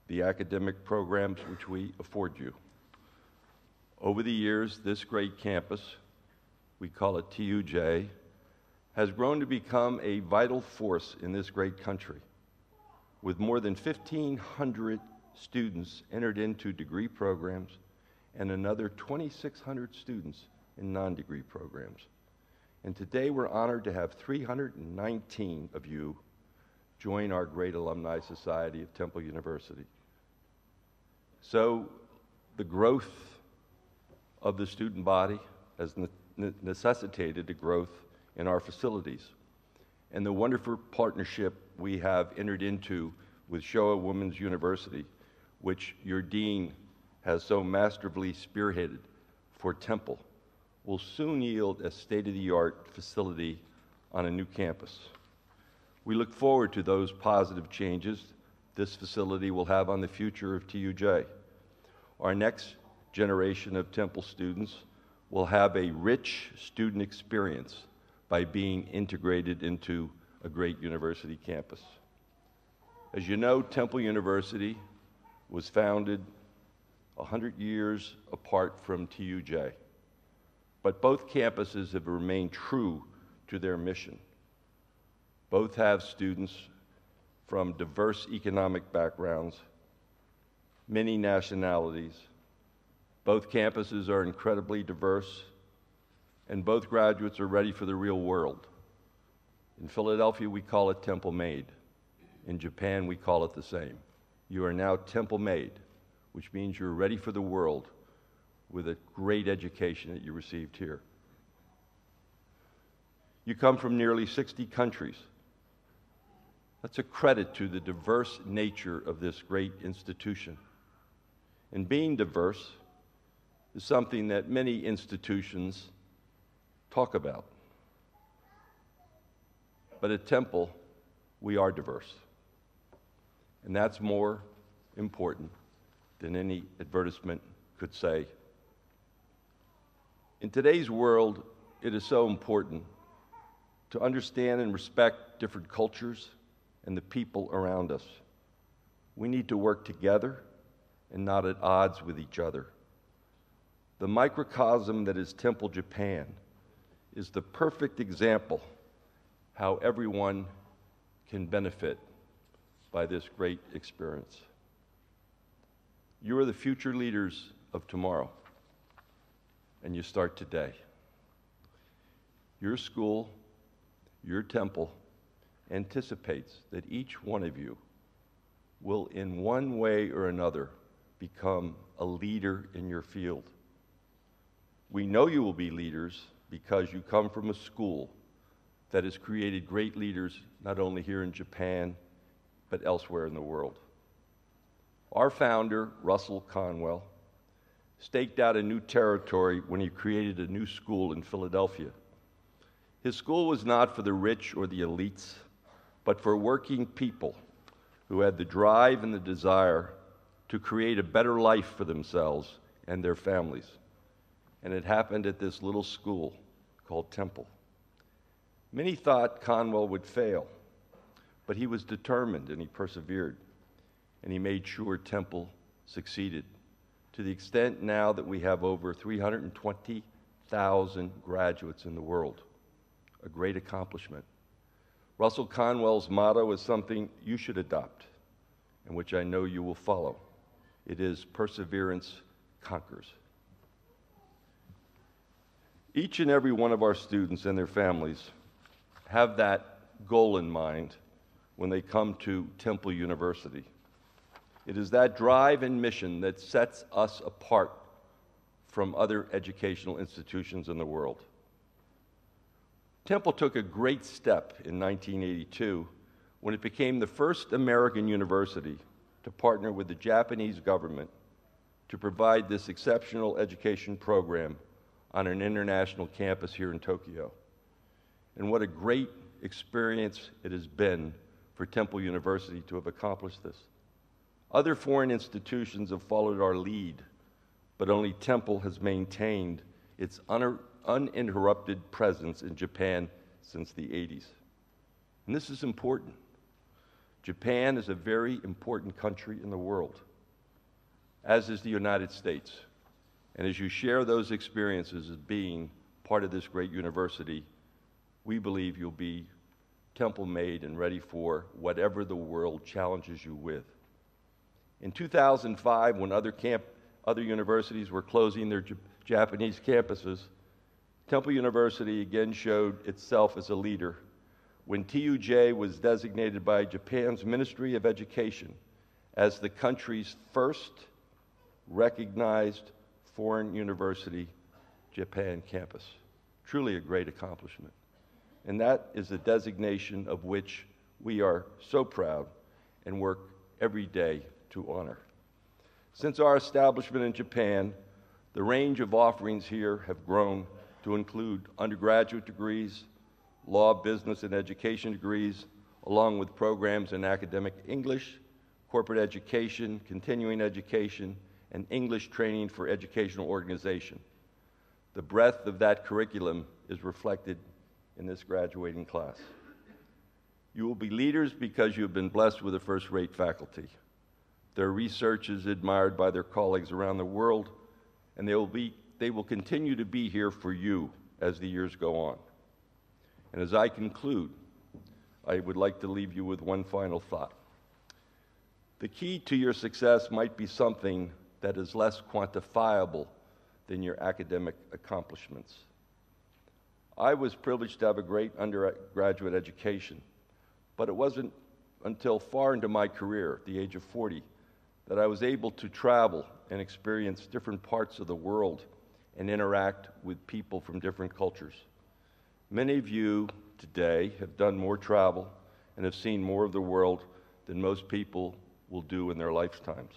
the academic programs which we afford you. Over the years, this great campus, we call it TUJ, has grown to become a vital force in this great country, with more than 1,500 students entered into degree programs and another 2,600 students in non-degree programs. And today we're honored to have 319 of you join our great alumni society of Temple University. So the growth of the student body has necessitated a growth in our facilities. And the wonderful partnership we have entered into with Showa Women's University, which your dean has so masterfully spearheaded for Temple, will soon yield a state-of-the-art facility on a new campus. We look forward to those positive changes this facility will have on the future of TUJ. Our next generation of Temple students will have a rich student experience by being integrated into a great university campus. As you know, Temple University was founded 100 years apart from TUJ, but both campuses have remained true to their mission. Both have students from diverse economic backgrounds, many nationalities. Both campuses are incredibly diverse, and both graduates are ready for the real world. In Philadelphia, we call it Temple Made. In Japan, we call it the same. You are now Temple Made, which means you're ready for the world with a great education that you received here. You come from nearly 60 countries. That's a credit to the diverse nature of this great institution. And being diverse is something that many institutions talk about. But at Temple, we are diverse. And that's more important than any advertisement could say. In today's world, it is so important to understand and respect different cultures and the people around us. We need to work together and not at odds with each other. The microcosm that is Temple, Japan, is the perfect example how everyone can benefit by this great experience. You are the future leaders of tomorrow, and you start today. Your school, your Temple, anticipates that each one of you will in one way or another become a leader in your field. We know you will be leaders because you come from a school that has created great leaders not only here in Japan, but elsewhere in the world. Our founder, Russell Conwell, staked out a new territory when he created a new school in Philadelphia. His school was not for the rich or the elites, but for working people who had the drive and the desire to create a better life for themselves and their families. And it happened at this little school called Temple. Many thought Conwell would fail, but he was determined and he persevered, and he made sure Temple succeeded, to the extent now that we have over 320,000 graduates in the world, a great accomplishment. Russell Conwell's motto is something you should adopt, and which I know you will follow. It is perseverance conquers. Each and every one of our students and their families have that goal in mind when they come to Temple University. It is that drive and mission that sets us apart from other educational institutions in the world. Temple took a great step in 1982 when it became the first American university to partner with the Japanese government to provide this exceptional education program on an international campus here in Tokyo. And what a great experience it has been for Temple University to have accomplished this. Other foreign institutions have followed our lead, but only Temple has maintained its uninterrupted presence in Japan since the 80s. And this is important. Japan is a very important country in the world, as is the United States. And as you share those experiences as being part of this great university, we believe you'll be Temple-made and ready for whatever the world challenges you with. In 2005, when other universities were closing their Japanese campuses, Temple University again showed itself as a leader when TUJ was designated by Japan's Ministry of Education as the country's first recognized foreign university Japan campus. Truly a great accomplishment. And that is a designation of which we are so proud and work every day to honor. Since our establishment in Japan, the range of offerings here have grown to include undergraduate degrees, law, business, and education degrees, along with programs in academic English, corporate education, continuing education, and English training for educational organization. The breadth of that curriculum is reflected in this graduating class. You will be leaders because you have been blessed with a first-rate faculty. Their research is admired by their colleagues around the world, and they will continue to be here for you as the years go on. And as I conclude, I would like to leave you with one final thought. The key to your success might be something that is less quantifiable than your academic accomplishments. I was privileged to have a great undergraduate education, but it wasn't until far into my career, at the age of 40, that I was able to travel and experience different parts of the world and interact with people from different cultures. Many of you today have done more travel and have seen more of the world than most people will do in their lifetimes.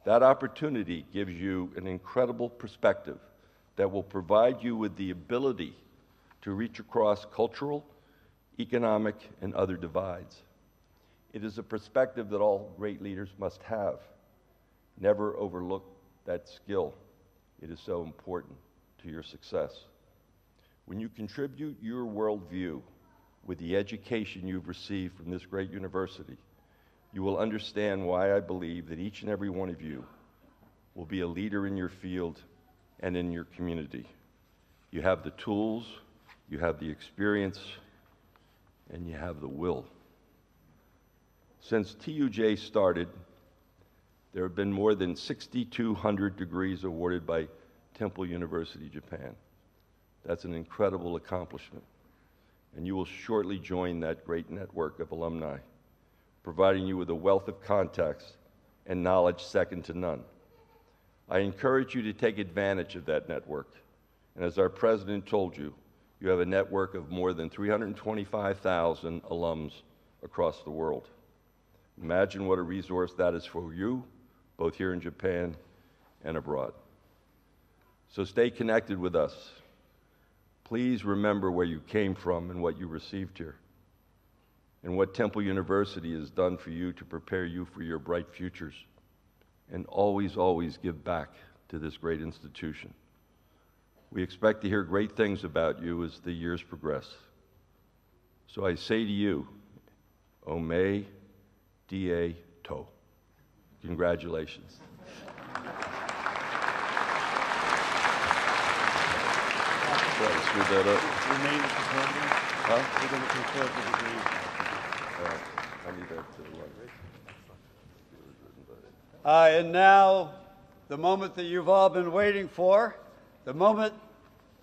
That opportunity gives you an incredible perspective that will provide you with the ability to reach across cultural, economic, and other divides. It is a perspective that all great leaders must have. Never overlook that skill. It is so important to your success. When you contribute your worldview with the education you've received from this great university, you will understand why I believe that each and every one of you will be a leader in your field and in your community. You have the tools, you have the experience, and you have the will. Since TUJ started, there have been more than 6,200 degrees awarded by Temple University, Japan. That's an incredible accomplishment. And you will shortly join that great network of alumni, providing you with a wealth of contacts and knowledge second to none. I encourage you to take advantage of that network. And as our president told you, you have a network of more than 325,000 alums across the world. Imagine what a resource that is for you, both here in Japan and abroad. So stay connected with us. Please remember where you came from and what you received here, and what Temple University has done for you to prepare you for your bright futures. And always, always give back to this great institution. We expect to hear great things about you as the years progress. So I say to you, Ome Die To. Congratulations. Screw that up. Remain at the podium. Huh? We're going to confer the degree. I need that to And now, the moment that you've all been waiting for, the moment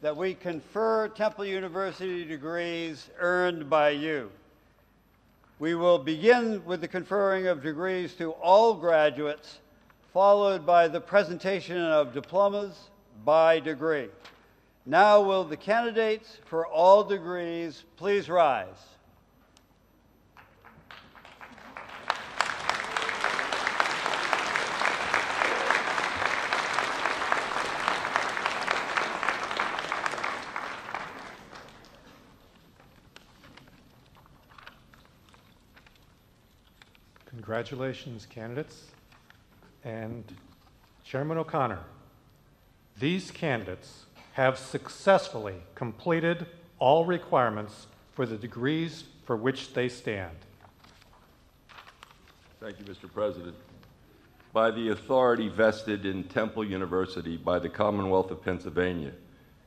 that we confer Temple University degrees earned by you. We will begin with the conferring of degrees to all graduates, followed by the presentation of diplomas by degree. Now will the candidates for all degrees please rise. Congratulations, candidates. And Chairman O'Connor, these candidates have successfully completed all requirements for the degrees for which they stand. Thank you, Mr. President. By the authority vested in Temple University by the Commonwealth of Pennsylvania,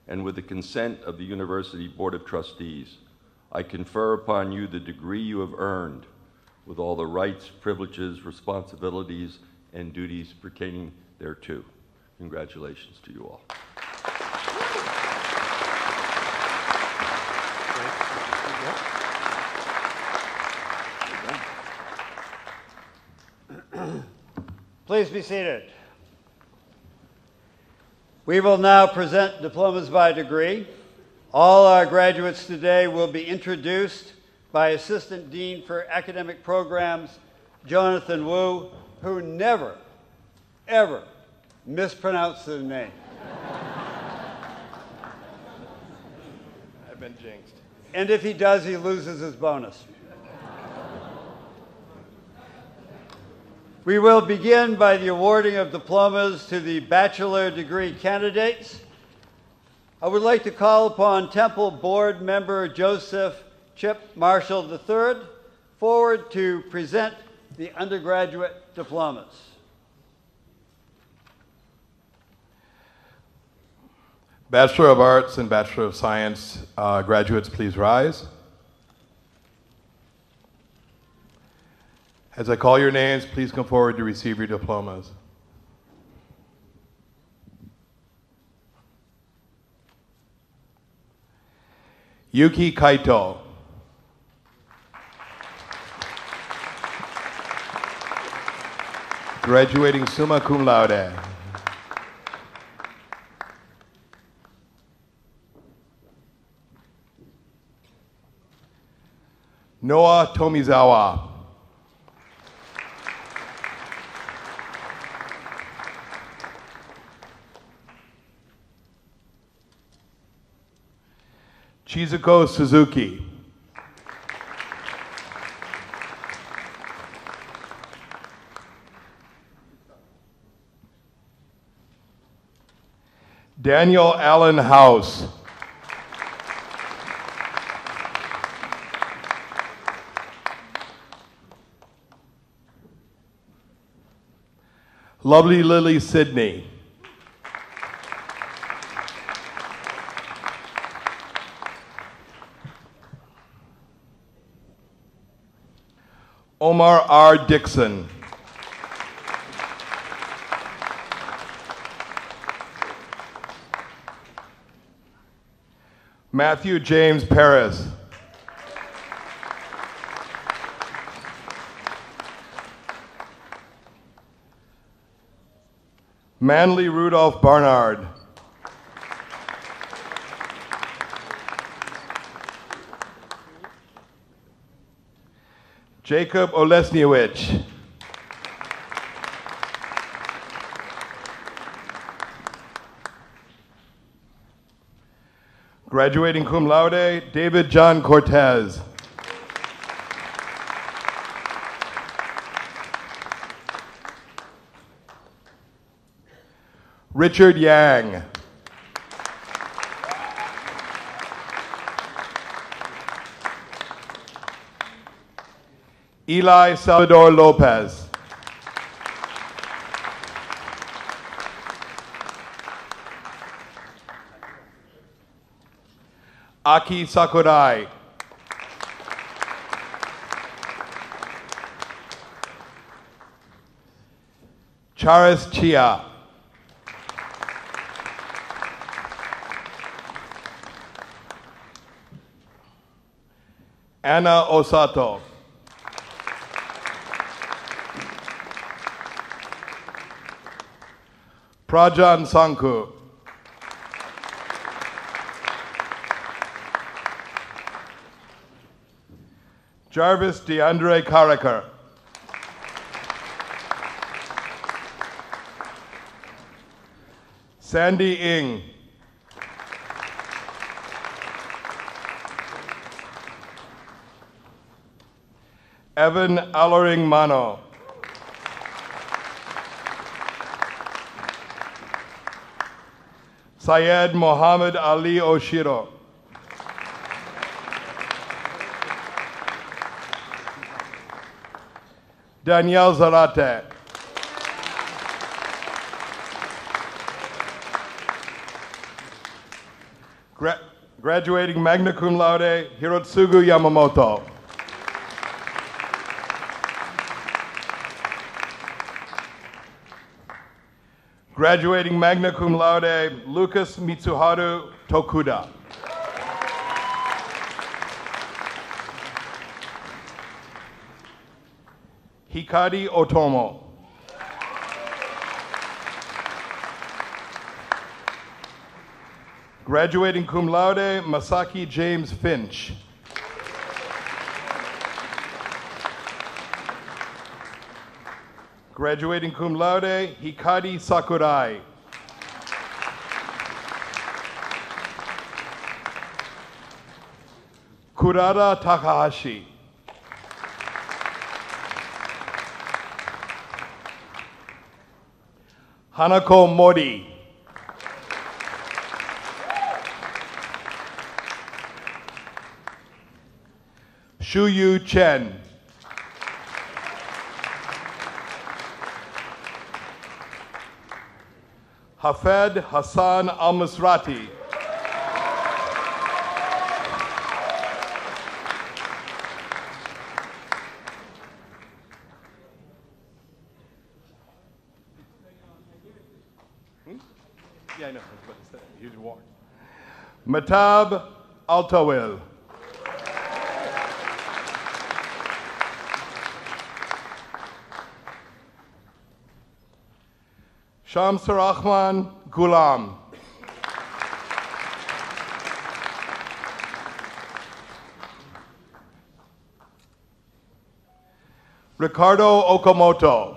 and with the consent of the University Board of Trustees, I confer upon you the degree you have earned, with all the rights, privileges, responsibilities, and duties pertaining thereto. Congratulations to you all. Please be seated. We will now present diplomas by degree. All our graduates today will be introduced by Assistant Dean for Academic Programs, Jonathan Wu, who never, ever mispronounced the name. I've been jinxed. And if he does, he loses his bonus. We will begin by the awarding of diplomas to the bachelor degree candidates. I would like to call upon Temple Board Member Joseph Chip Marshall III forward to present the undergraduate diplomas. Bachelor of Arts and Bachelor of Science graduates, please rise. As I call your names, please come forward to receive your diplomas. Yuki Kaito. Graduating summa cum laude. Noah Tomizawa. Chizuko Suzuki. Daniel Allen House. Lovely Lily Sidney. Omar R. Dixon. Matthew James Paris. Manly Rudolph Barnard. Jacob Olesniewicz. Graduating cum laude, David John Cortez. Richard Yang. Eli Salvador Lopez. Aki Sakurai. Charis Chia. Anna Osato. Prajan Sanku. Jarvis DeAndre Karakar. Sandy Ing. Evan Allering Mano. Syed Mohammed Ali Oshiro. Danielle Zarate. Graduating magna cum laude, Hirotsugu Yamamoto. Graduating magna cum laude, Lucas Mitsuharu Tokuda. Hikari Otomo. Graduating cum laude, Masaki James Finch. Graduating cum laude, Hikari Sakurai. Kurara Takahashi. Hanako Mori. Shuyu Chen. Hafed Hassan Al-Musrati. Yeah, I know. You did walk. Matab Altawil. Shamsur Rahman Ghulam. Ricardo Okamoto.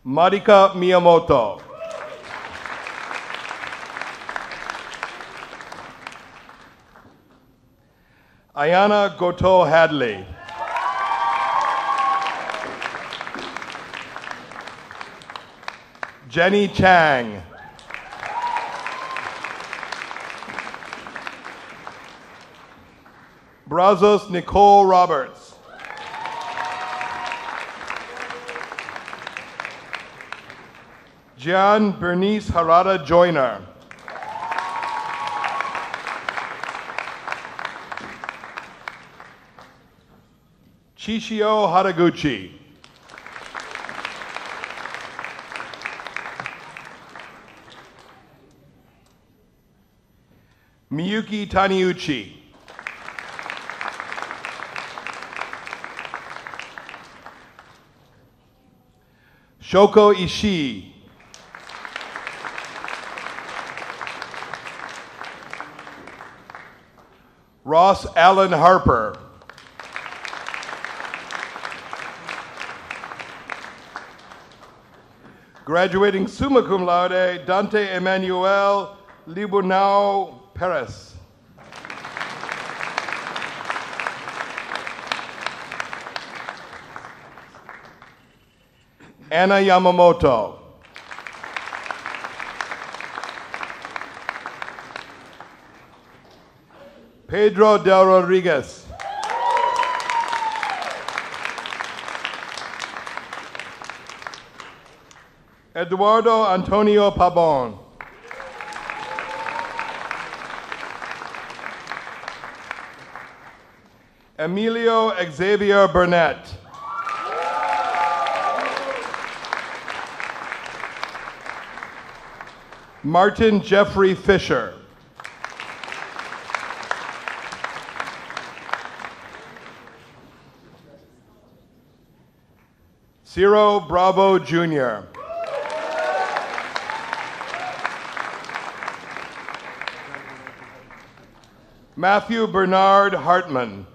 Marika Miyamoto. Ayana Goto Hadley. Jenny Chang. Brazos Nicole Roberts. Gian Bernice Harada Joyner. Chishio Haraguchi. Miyuki Taniuchi. Shoko Ishii. Ross Allen Harper. Graduating summa cum laude, Dante Emmanuel Libunao Perez. Anna Yamamoto. Pedro Del Rodriguez. Eduardo Antonio Pabon. Emilio Xavier Burnett. Martin Jeffrey Fisher. Ciro Bravo Jr. Matthew Bernard Hartman.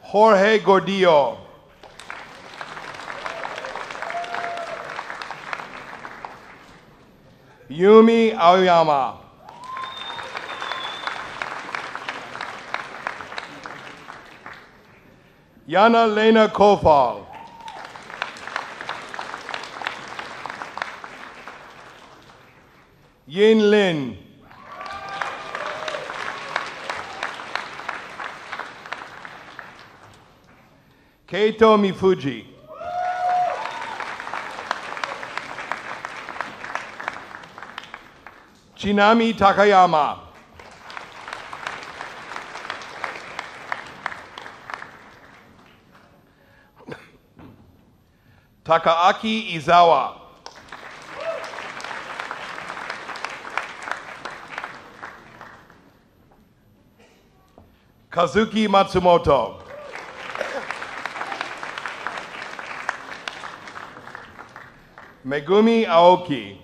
Jorge Gordillo. Yumi Aoyama. Yana Lena Kofal. Yin Lin. Keito Mifuji. Chinami Takayama. Takaaki Izawa. Kazuki Matsumoto. Megumi Aoki.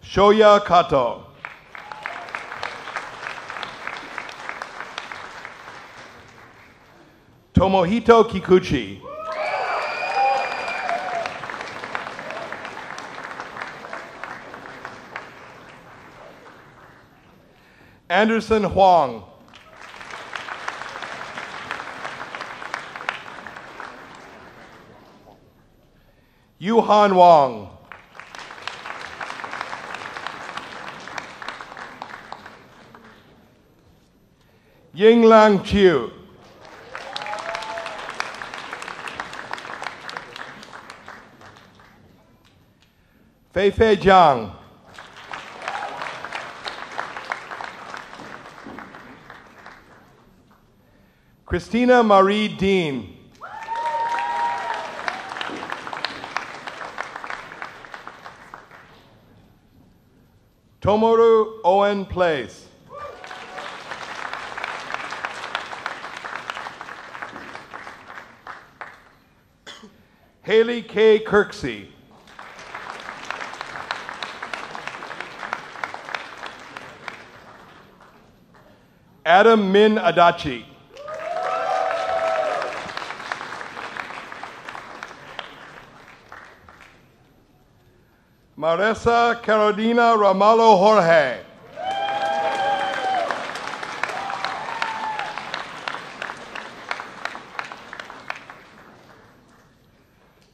Shoya Kato. Tomohito Kikuchi. Anderson Huang. Yuhan Wang. Yinglang Chiu. Feifei Jiang. Christina Marie Dean. Tomoru Owen Place. Haley K. Kirksey. Adam Min Adachi. Marisa Carolina Ramallo Jorge.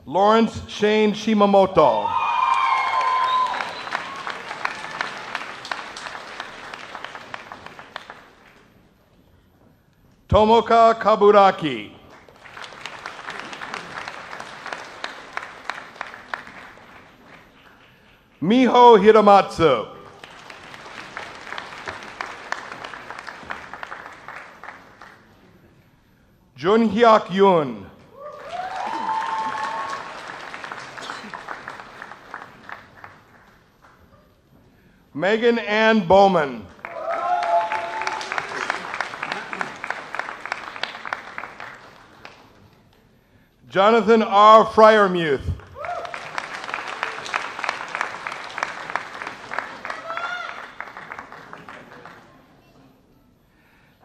Lawrence Shane Shimamoto. Tomoka Kaburaki. Miho Hiramatsu. Junhyuk Yoon. Megan Ann Bowman. Jonathan R. Fryermuth.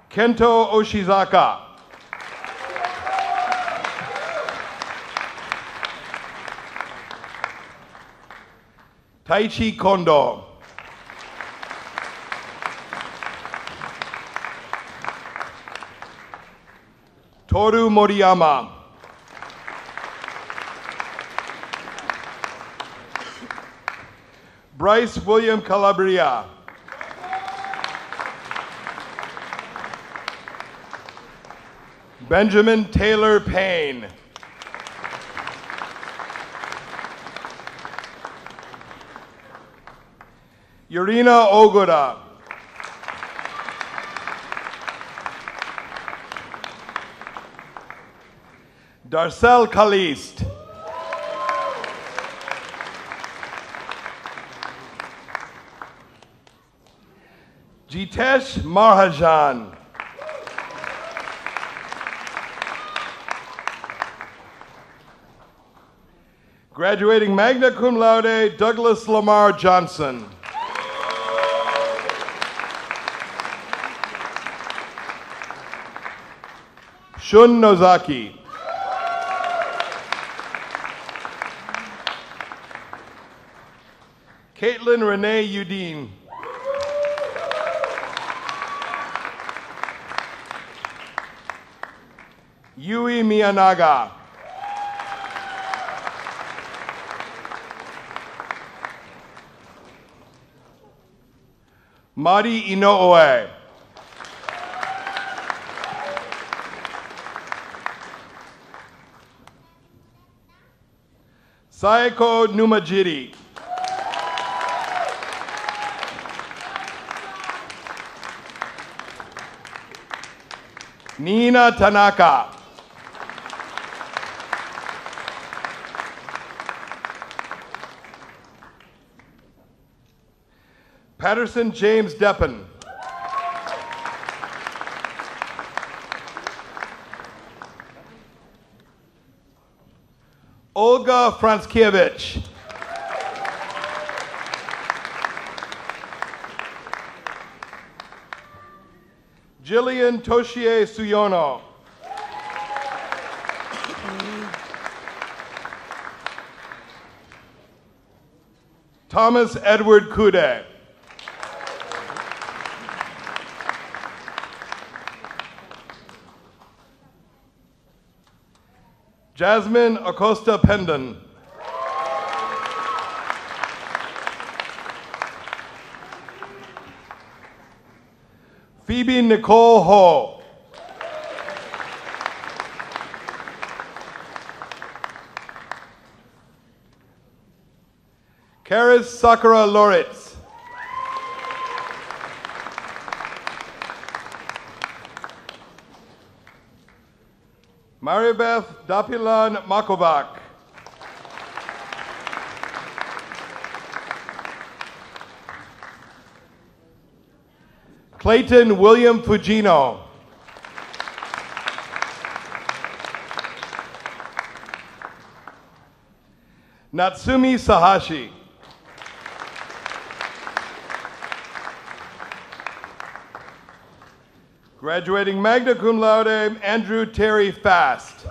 Kento Oshizaka. Taichi Kondo. Toru Moriyama. Bryce William Calabria. Benjamin Taylor Payne. Yurina Ogoda. Darcel Kalist. Hitesh Mahajan. Graduating magna cum laude, Douglas Lamar Johnson. Shun Nozaki. Caitlin Renee Udine. Yui Miyanaga. Mari Inoue. Saeko Numajiri. Nina Tanaka. Patterson James Deppen. Olga Franskiewicz. Jillian Toshie Suyono. Thomas Edward Kude. Jasmine Acosta Pendon. Phoebe Nicole Ho. Karis Sakura Loritz. Maribeth Dapilan Makovac. Clayton William Fugino. Natsumi Sahashi. Graduating magna cum laude, Andrew Terry Fast.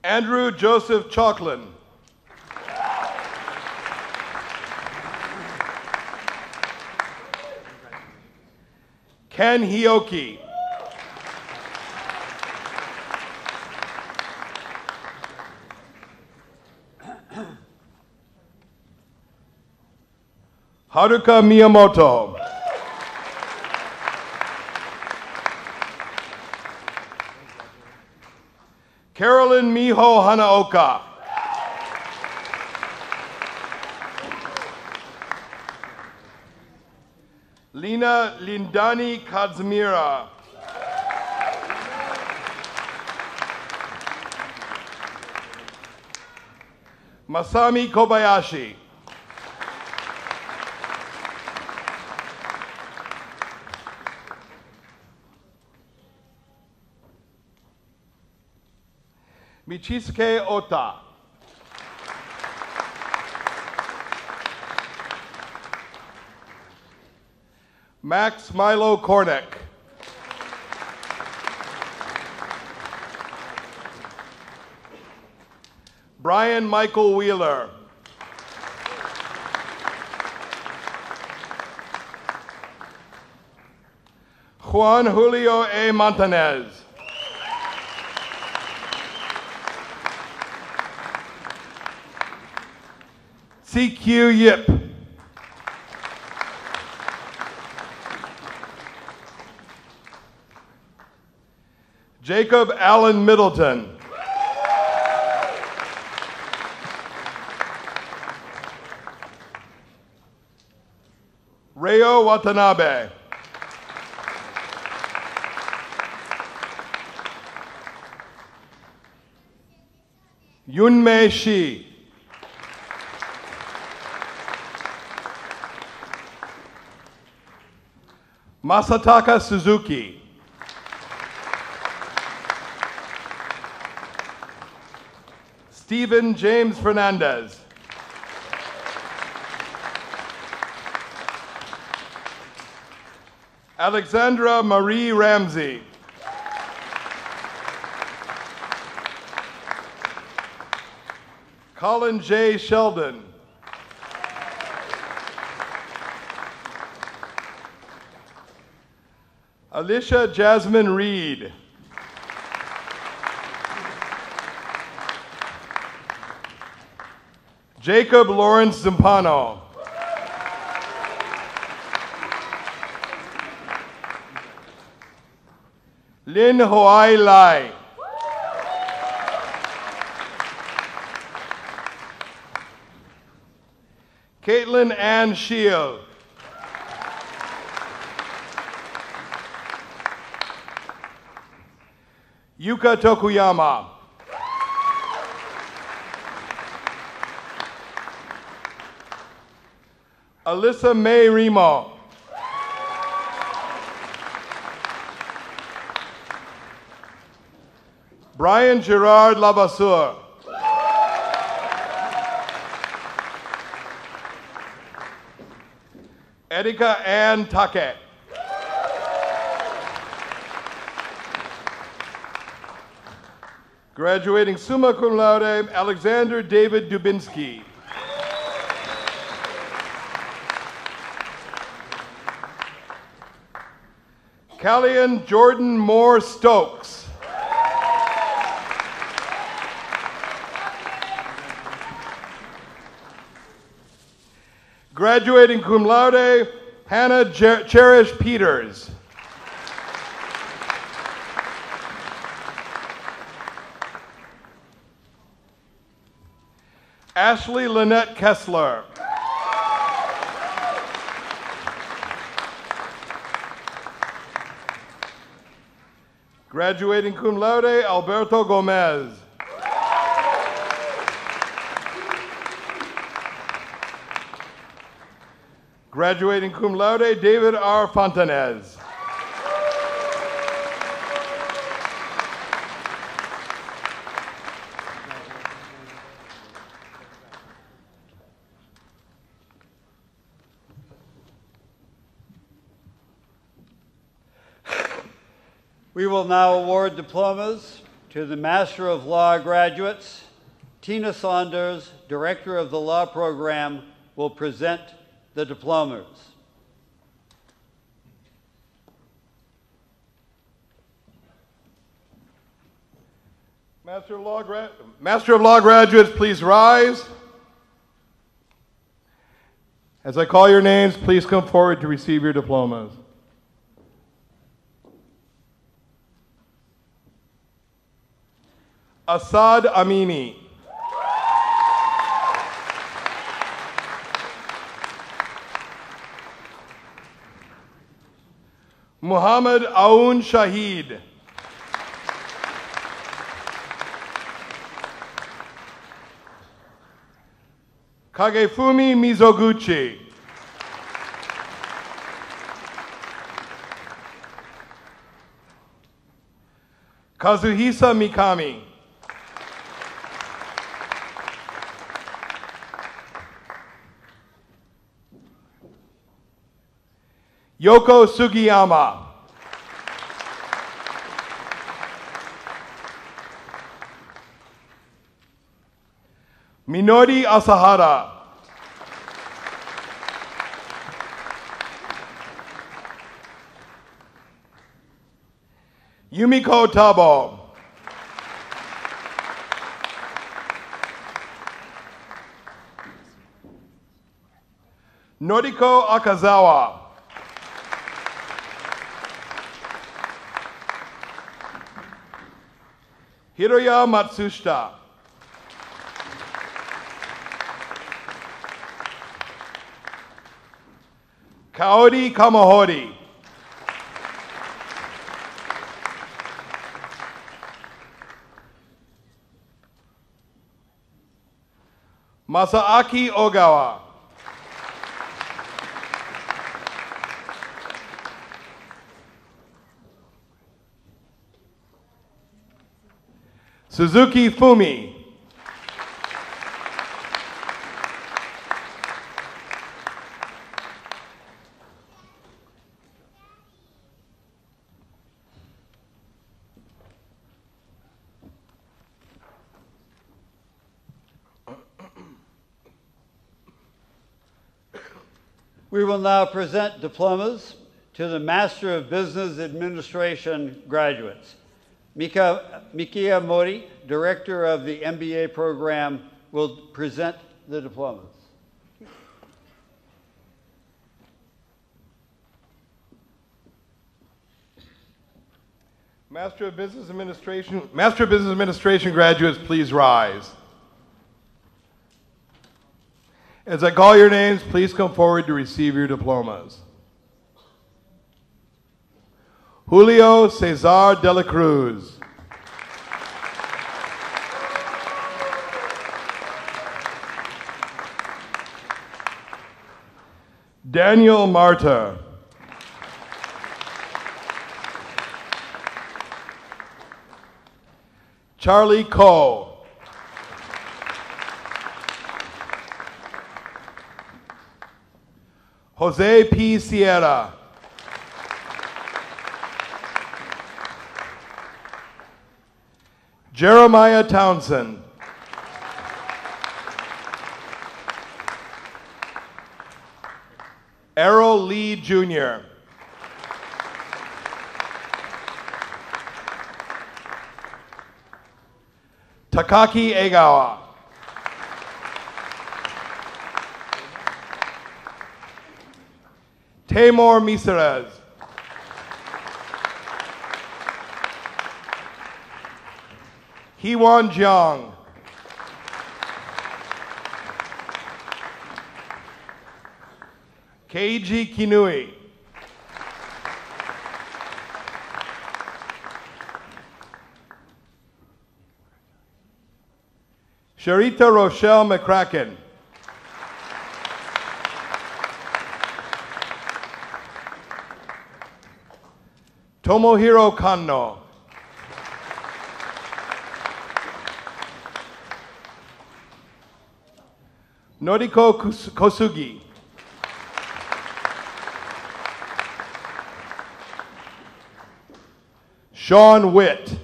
Andrew Joseph Chalklin. Ken Hioki. Haruka Miyamoto. Carolyn Miho Hanaoka. Lina Lindani Kazmira. Masami Kobayashi. Michisuke Ota. Max Milo Kornick. Brian Michael Wheeler. Juan Julio A. Montanez. CQ Yip. Jacob Allen Middleton. Reo Watanabe. Yunmei Shi. Masataka Suzuki. Stephen James Fernandez. Alexandra Marie Ramsey. Colin J. Sheldon. Alicia Jasmine Reed. Jacob Lawrence Zampano. Lin Hoai Lai. Caitlin Ann Shield. Yuka Tokuyama. Alyssa May Remo. Brian Gerard Lavasseur. Erika Ann Take. Graduating summa cum laude, Alexander David Dubinsky. Callian Jordan Moore Stokes. Graduating cum laude, Hannah Cherish Peters. Ashley Lynette Kessler. Graduating cum laude, Alberto Gomez. Graduating cum laude, David R. Fontanez. We will now award diplomas to the Master of Law graduates. Tina Saunders, Director of the Law Program, will present the diplomas. Master of Law graduates, please rise. As I call your names, please come forward to receive your diplomas. Asad Amini. Muhammad Aoun Shahid. Kagefumi Mizoguchi. Kazuhisa Mikami. Yoko Sugiyama. Minori Asahara. Yumiko Tabo. Noriko Akazawa. Hiroya Matsushita. Kaori Kamahori. Masaaki Ogawa. Suzuki Fumi. We will now present diplomas to the Master of Business Administration graduates. Mikia Mori, Director of the MBA program, will present the diplomas. Master of Business Administration graduates, please rise. As I call your names, please come forward to receive your diplomas. Julio Cesar de la Cruz. Daniel Marta. Charlie Coe. Jose P. Sierra. Jeremiah Townsend. Errol Lee Jr. Takaki Egawa. Tamor Miserez. Heewon Jiang. Keiji Kinui. Sharita Rochelle McCracken. Tomohiro Kanno. Noriko Kosugi. Sean Witt.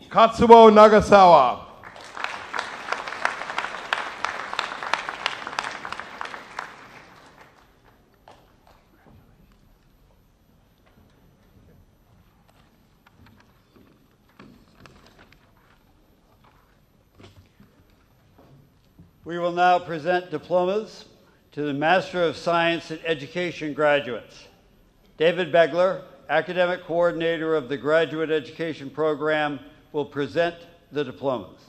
Katsuo Nagasawa. We will now present diplomas to the Master of Science in Education graduates. David Begler, Academic Coordinator of the Graduate Education Program, will present the diplomas.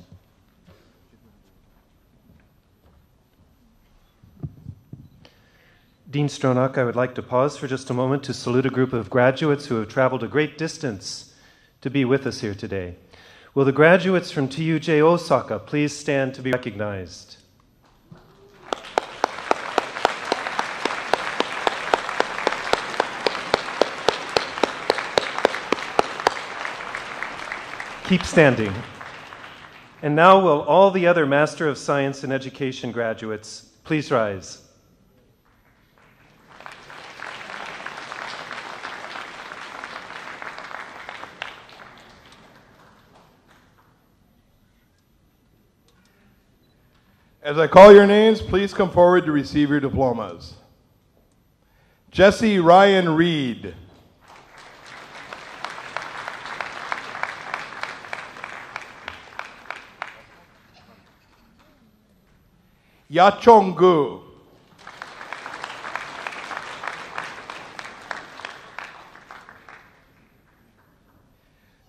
Dean Stronach, I would like to pause for just a moment to salute a group of graduates who have traveled a great distance to be with us here today. Will the graduates from TUJ Osaka please stand to be recognized? Keep standing. And now will all the other Master of Science in Education graduates please rise. As I call your names, please come forward to receive your diplomas. Jesse Ryan Reed. Yachong Gu.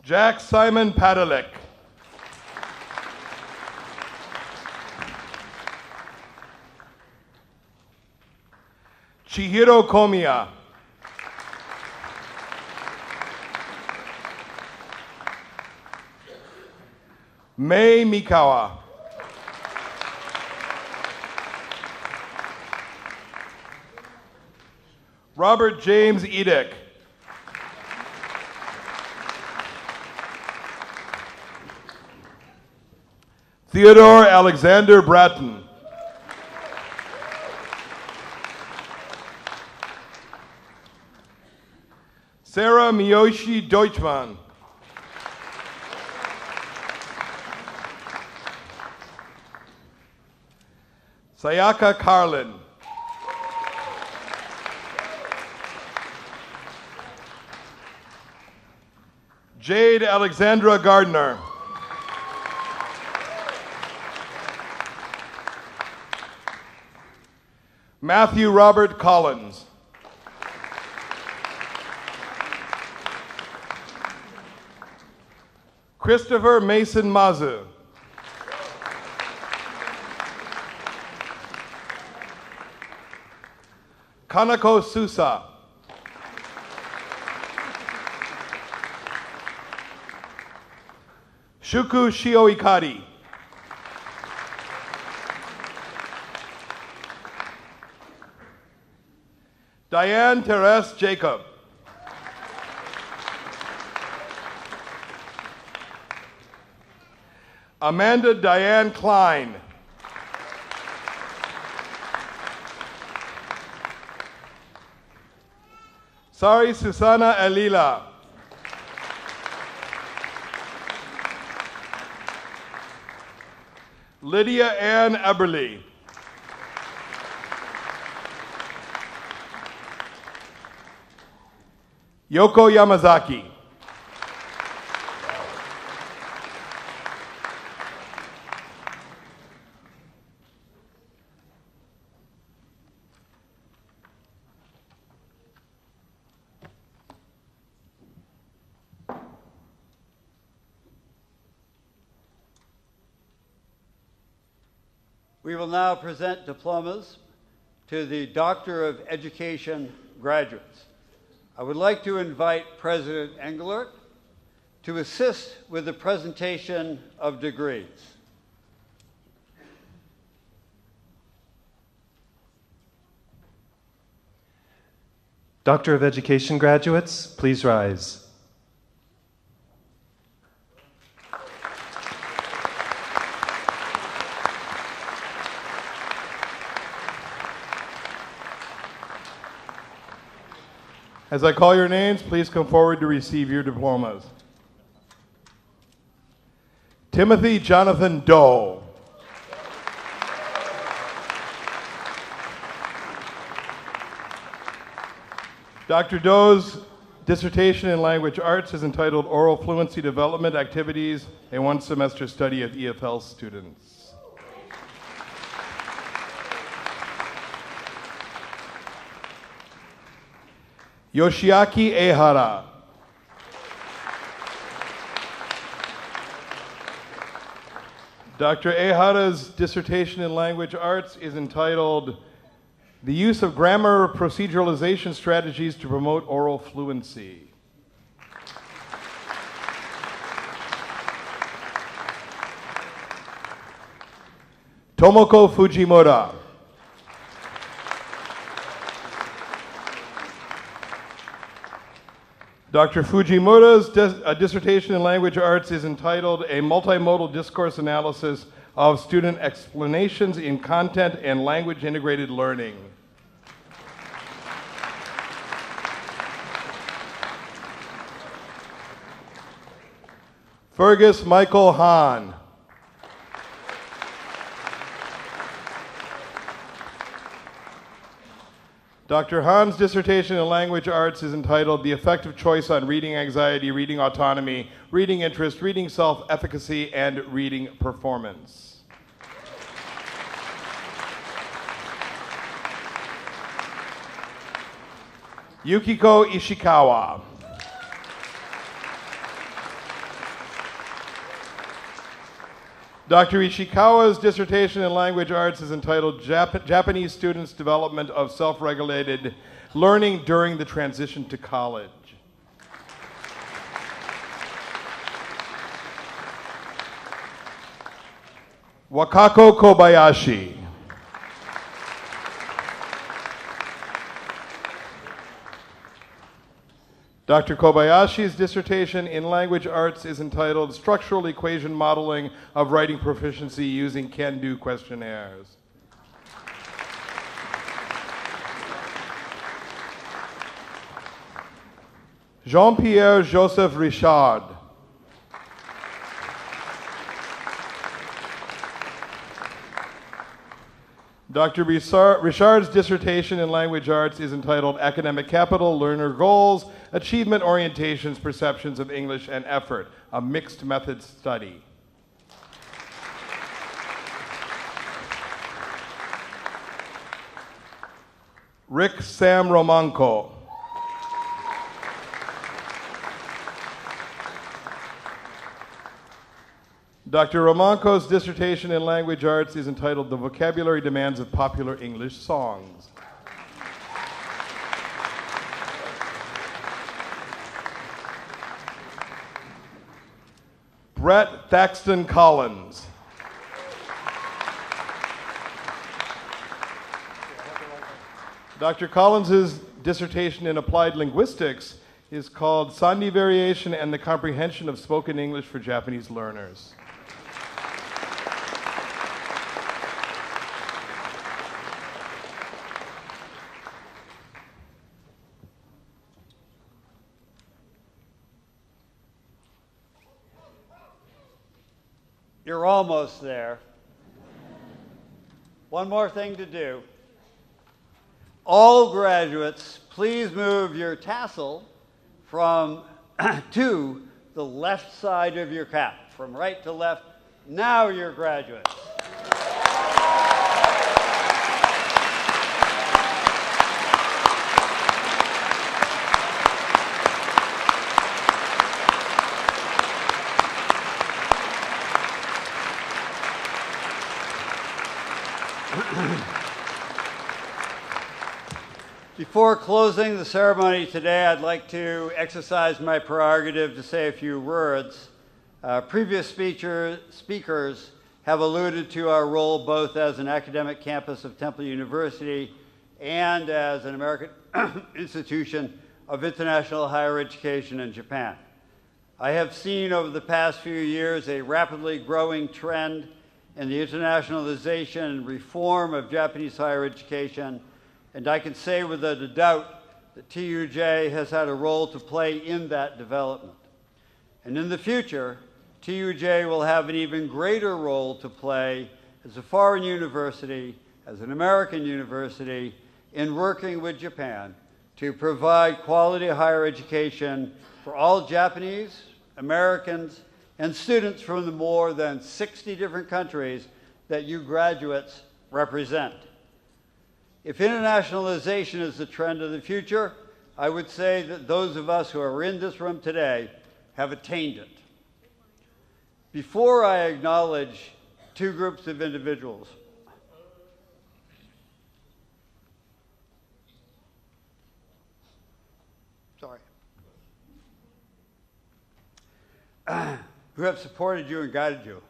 Jack Simon Padalecki. Chihiro Komiya. Mei Mikawa. Robert James Edick. Theodore Alexander Bratton. Sarah Miyoshi Deutschmann. Sayaka Carlin. Jade Alexandra Gardner. Matthew Robert Collins. Christopher Mason Mazu. Kanako Susa. Shuku Shioikari. Diane Therese Jacob. Amanda Diane Klein. Sari Susana Alila. Lydia Ann Eberly. Yoko Yamazaki. We will now present diplomas to the Doctor of Education graduates. I would like to invite President Engelert to assist with the presentation of degrees. Doctor of Education graduates, please rise. As I call your names, please come forward to receive your diplomas. Timothy Jonathan Doe. Dr. Doe's dissertation in language arts is entitled Oral Fluency Development Activities, a one-semester study of EFL students. Yoshiaki Ehara. Dr. Ehara's dissertation in language arts is entitled The Use of Grammar Proceduralization Strategies to Promote Oral Fluency. Tomoko Fujimura. Dr. Fujimura's dissertation in language arts is entitled A Multimodal Discourse Analysis of Student Explanations in Content and Language Integrated Learning. Fergus Michael Hahn. Dr. Hahn's dissertation in language arts is entitled The Effective Choice on Reading Anxiety, Reading Autonomy, Reading Interest, Reading Self-Efficacy, and Reading Performance. Yukiko Ishikawa. Dr. Ishikawa's dissertation in language arts is entitled Japanese Students' Development of Self-Regulated Learning During the Transition to College. Wakako Kobayashi. Dr. Kobayashi's dissertation in language arts is entitled Structural Equation Modeling of Writing Proficiency Using Can-Do Questionnaires. Jean-Pierre Joseph Richard. Dr. Richard's dissertation in language arts is entitled Academic Capital, Learner Goals, Achievement Orientations, Perceptions of English and Effort, a Mixed Method Study. Rick Sam Romanko. Dr. Romanko's dissertation in language arts is entitled The Vocabulary Demands of Popular English Songs. Brett Thaxton Collins. Dr. Collins's dissertation in applied linguistics is called Sandhi Variation and the Comprehension of Spoken English for Japanese Learners. You're almost there. One more thing to do. All graduates, please move your tassel from to the left side of your cap, from right to left. Now you're graduates. Before closing the ceremony today, I'd like to exercise my prerogative to say a few words. Previous speakers have alluded to our role both as an academic campus of Temple University and as an American institution of international higher education in Japan. I have seen over the past few years a rapidly growing trend in the internationalization and reform of Japanese higher education, and I can say without a doubt that TUJ has had a role to play in that development. And in the future, TUJ will have an even greater role to play as a foreign university, as an American university, in working with Japan to provide quality higher education for all Japanese, Americans, and students from the more than 60 different countries that you graduates represent. If internationalization is the trend of the future, I would say that those of us who are in this room today have attained it. Before I acknowledge two groups of individuals, who have supported you and guided you.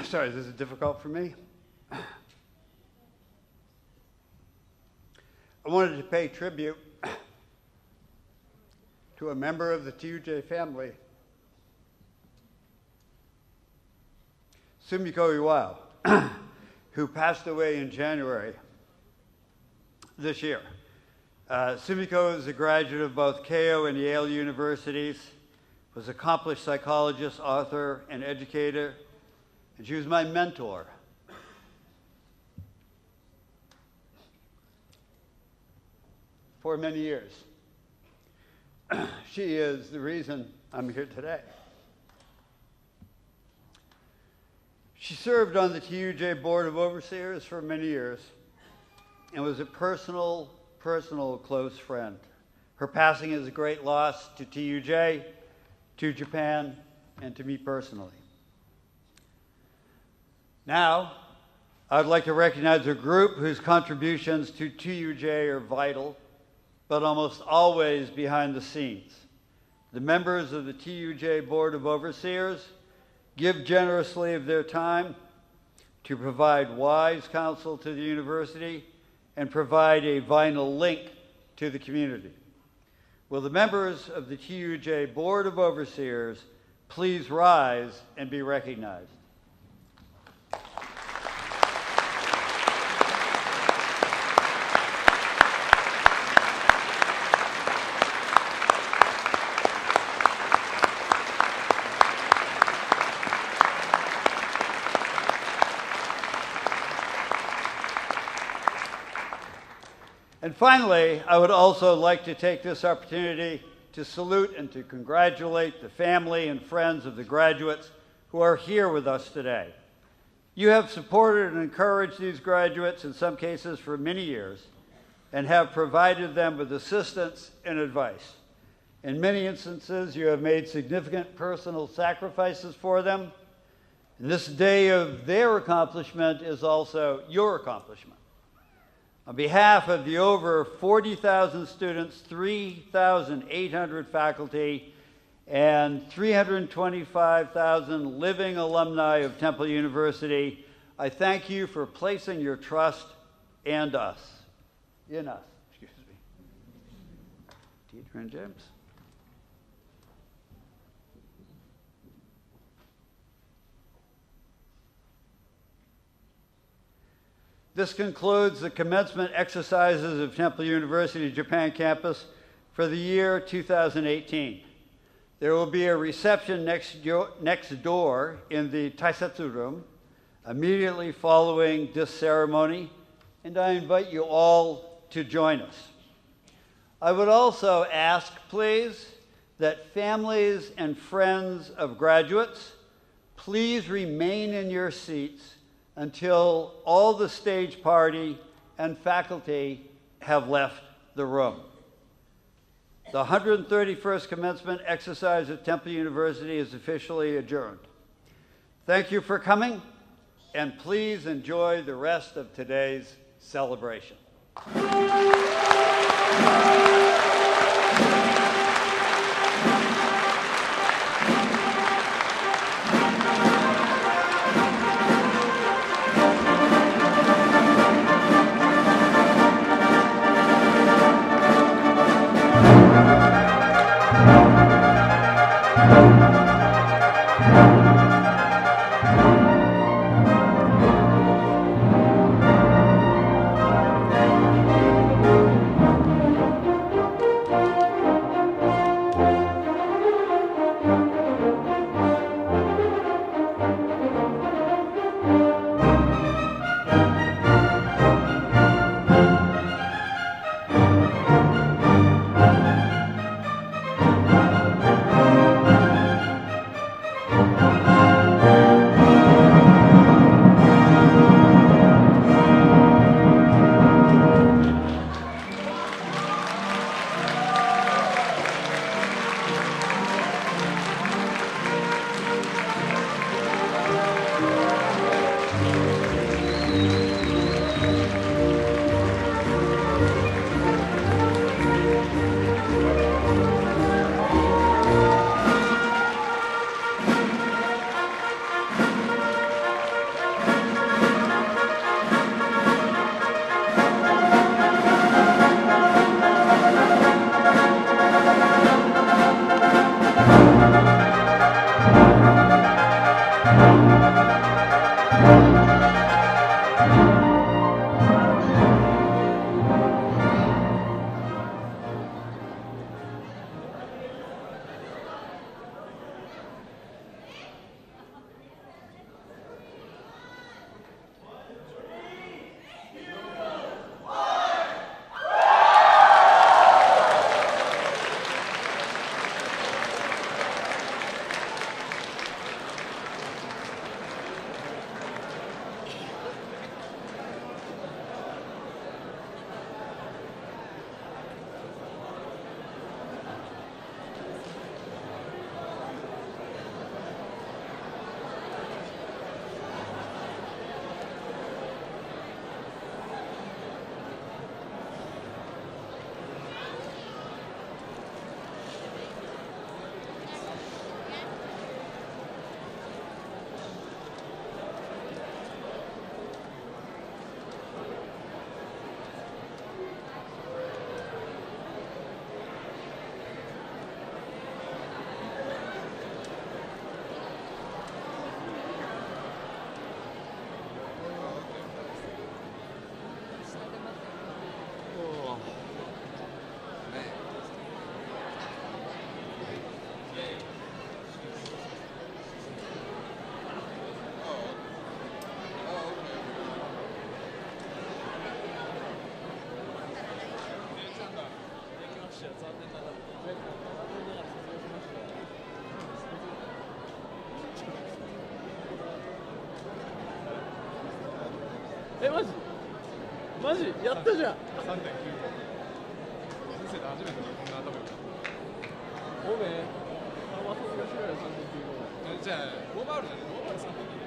Sorry, is this difficult for me? I wanted to pay tribute to a member of the TUJ family, Sumiko Iwao, who passed away in January this year. Sumiko is a graduate of both Keio and Yale universities, was an accomplished psychologist, author, and educator, and she was my mentor. For many years. She is the reason I'm here today. She served on the TUJ Board of Overseers for many years and was a personal close friend. Her passing is a great loss to TUJ, to Japan, and to me personally. Now, I'd like to recognize a group whose contributions to TUJ are vital, but almost always behind the scenes. The members of the TUJ Board of Overseers give generously of their time to provide wise counsel to the university and provide a vital link to the community. Will the members of the TUJ Board of Overseers please rise and be recognized? And finally, I would also like to take this opportunity to salute and to congratulate the family and friends of the graduates who are here with us today. You have supported and encouraged these graduates, in some cases for many years, and have provided them with assistance and advice. In many instances, you have made significant personal sacrifices for them, and this day of their accomplishment is also your accomplishment. On behalf of the over 40,000 students, 3,800 faculty, and 325,000 living alumni of Temple University, I thank you for placing your trust in us. Teacher and James. This concludes the commencement exercises of Temple University Japan campus for the year 2018. There will be a reception next door in the Taisetsu room immediately following this ceremony, and I invite you all to join us. I would also ask, please, that families and friends of graduates please remain in your seats until all the stage party and faculty have left the room. The 131st commencement exercise at Temple University is officially adjourned. Thank you for coming, and please enjoy the rest of today's celebration. え、マジマジやったじゃん。3.9。先生で初めてこんな頭良かった。ごめん。さすがしろよ、3.95。じゃあ、オーバーオールだね。オーバーオール3.9。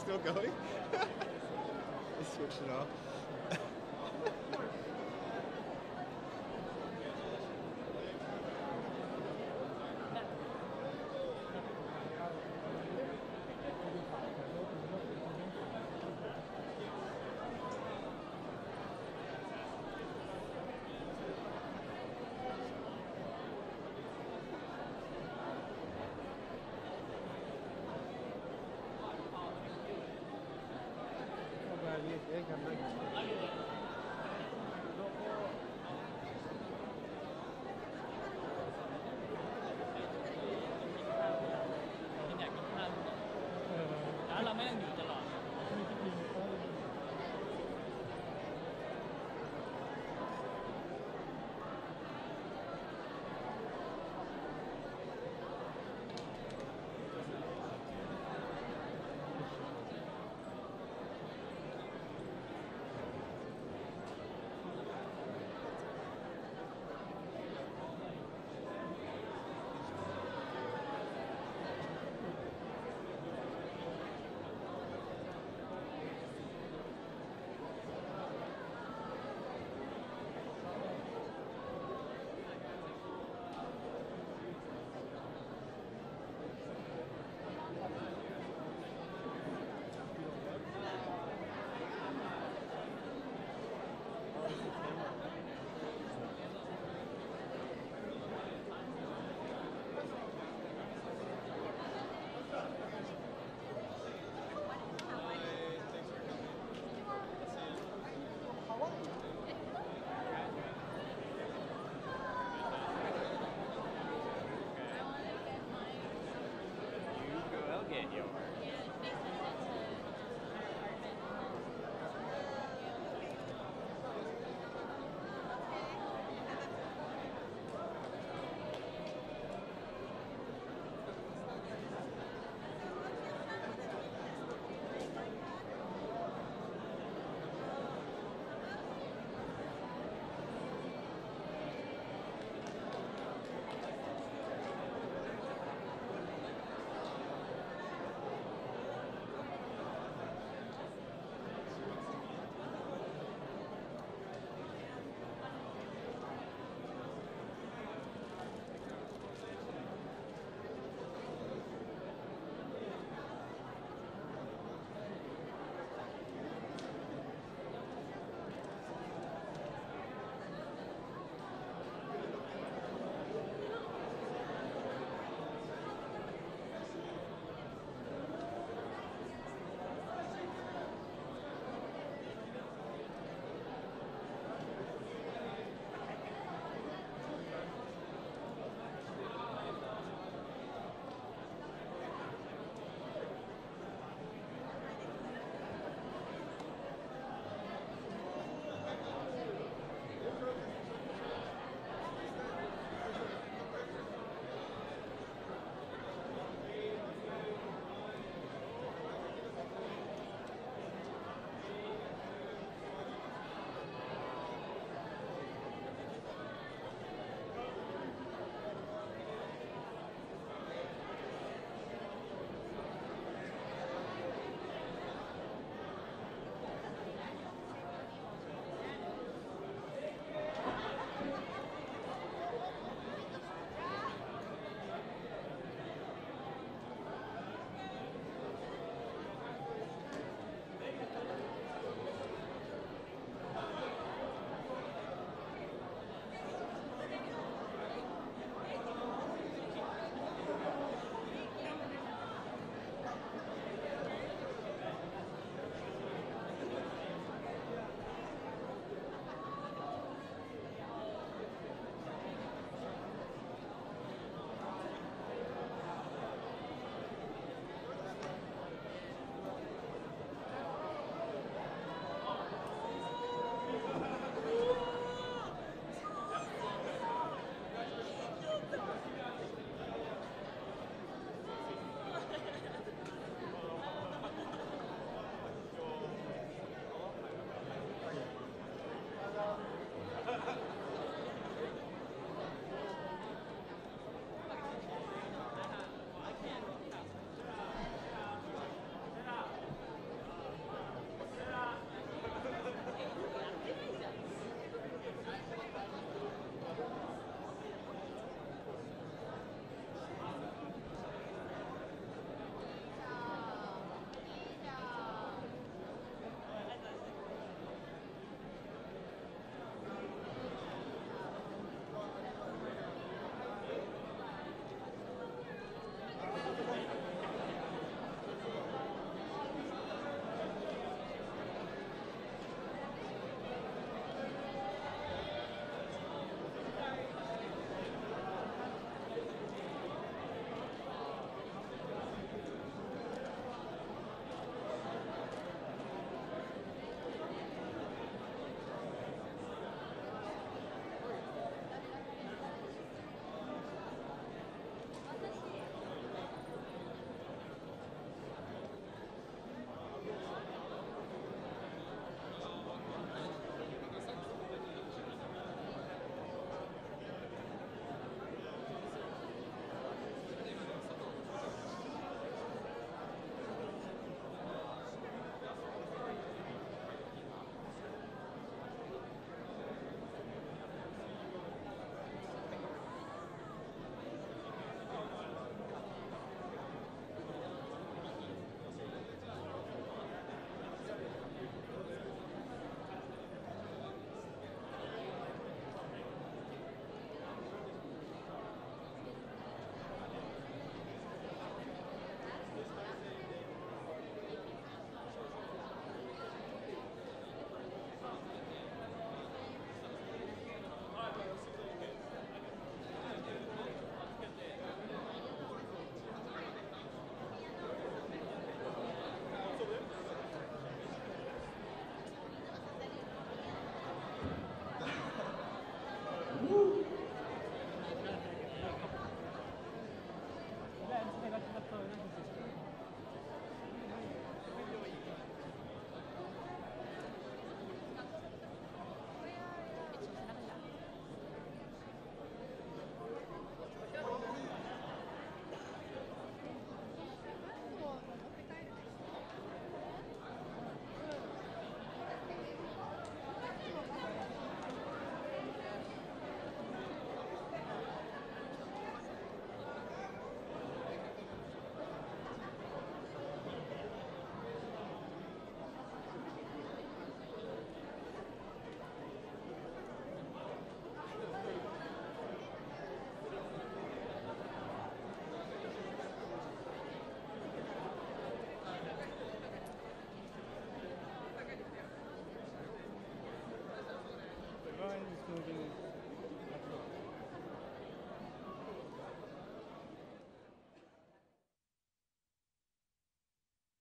Still going? I switched it off.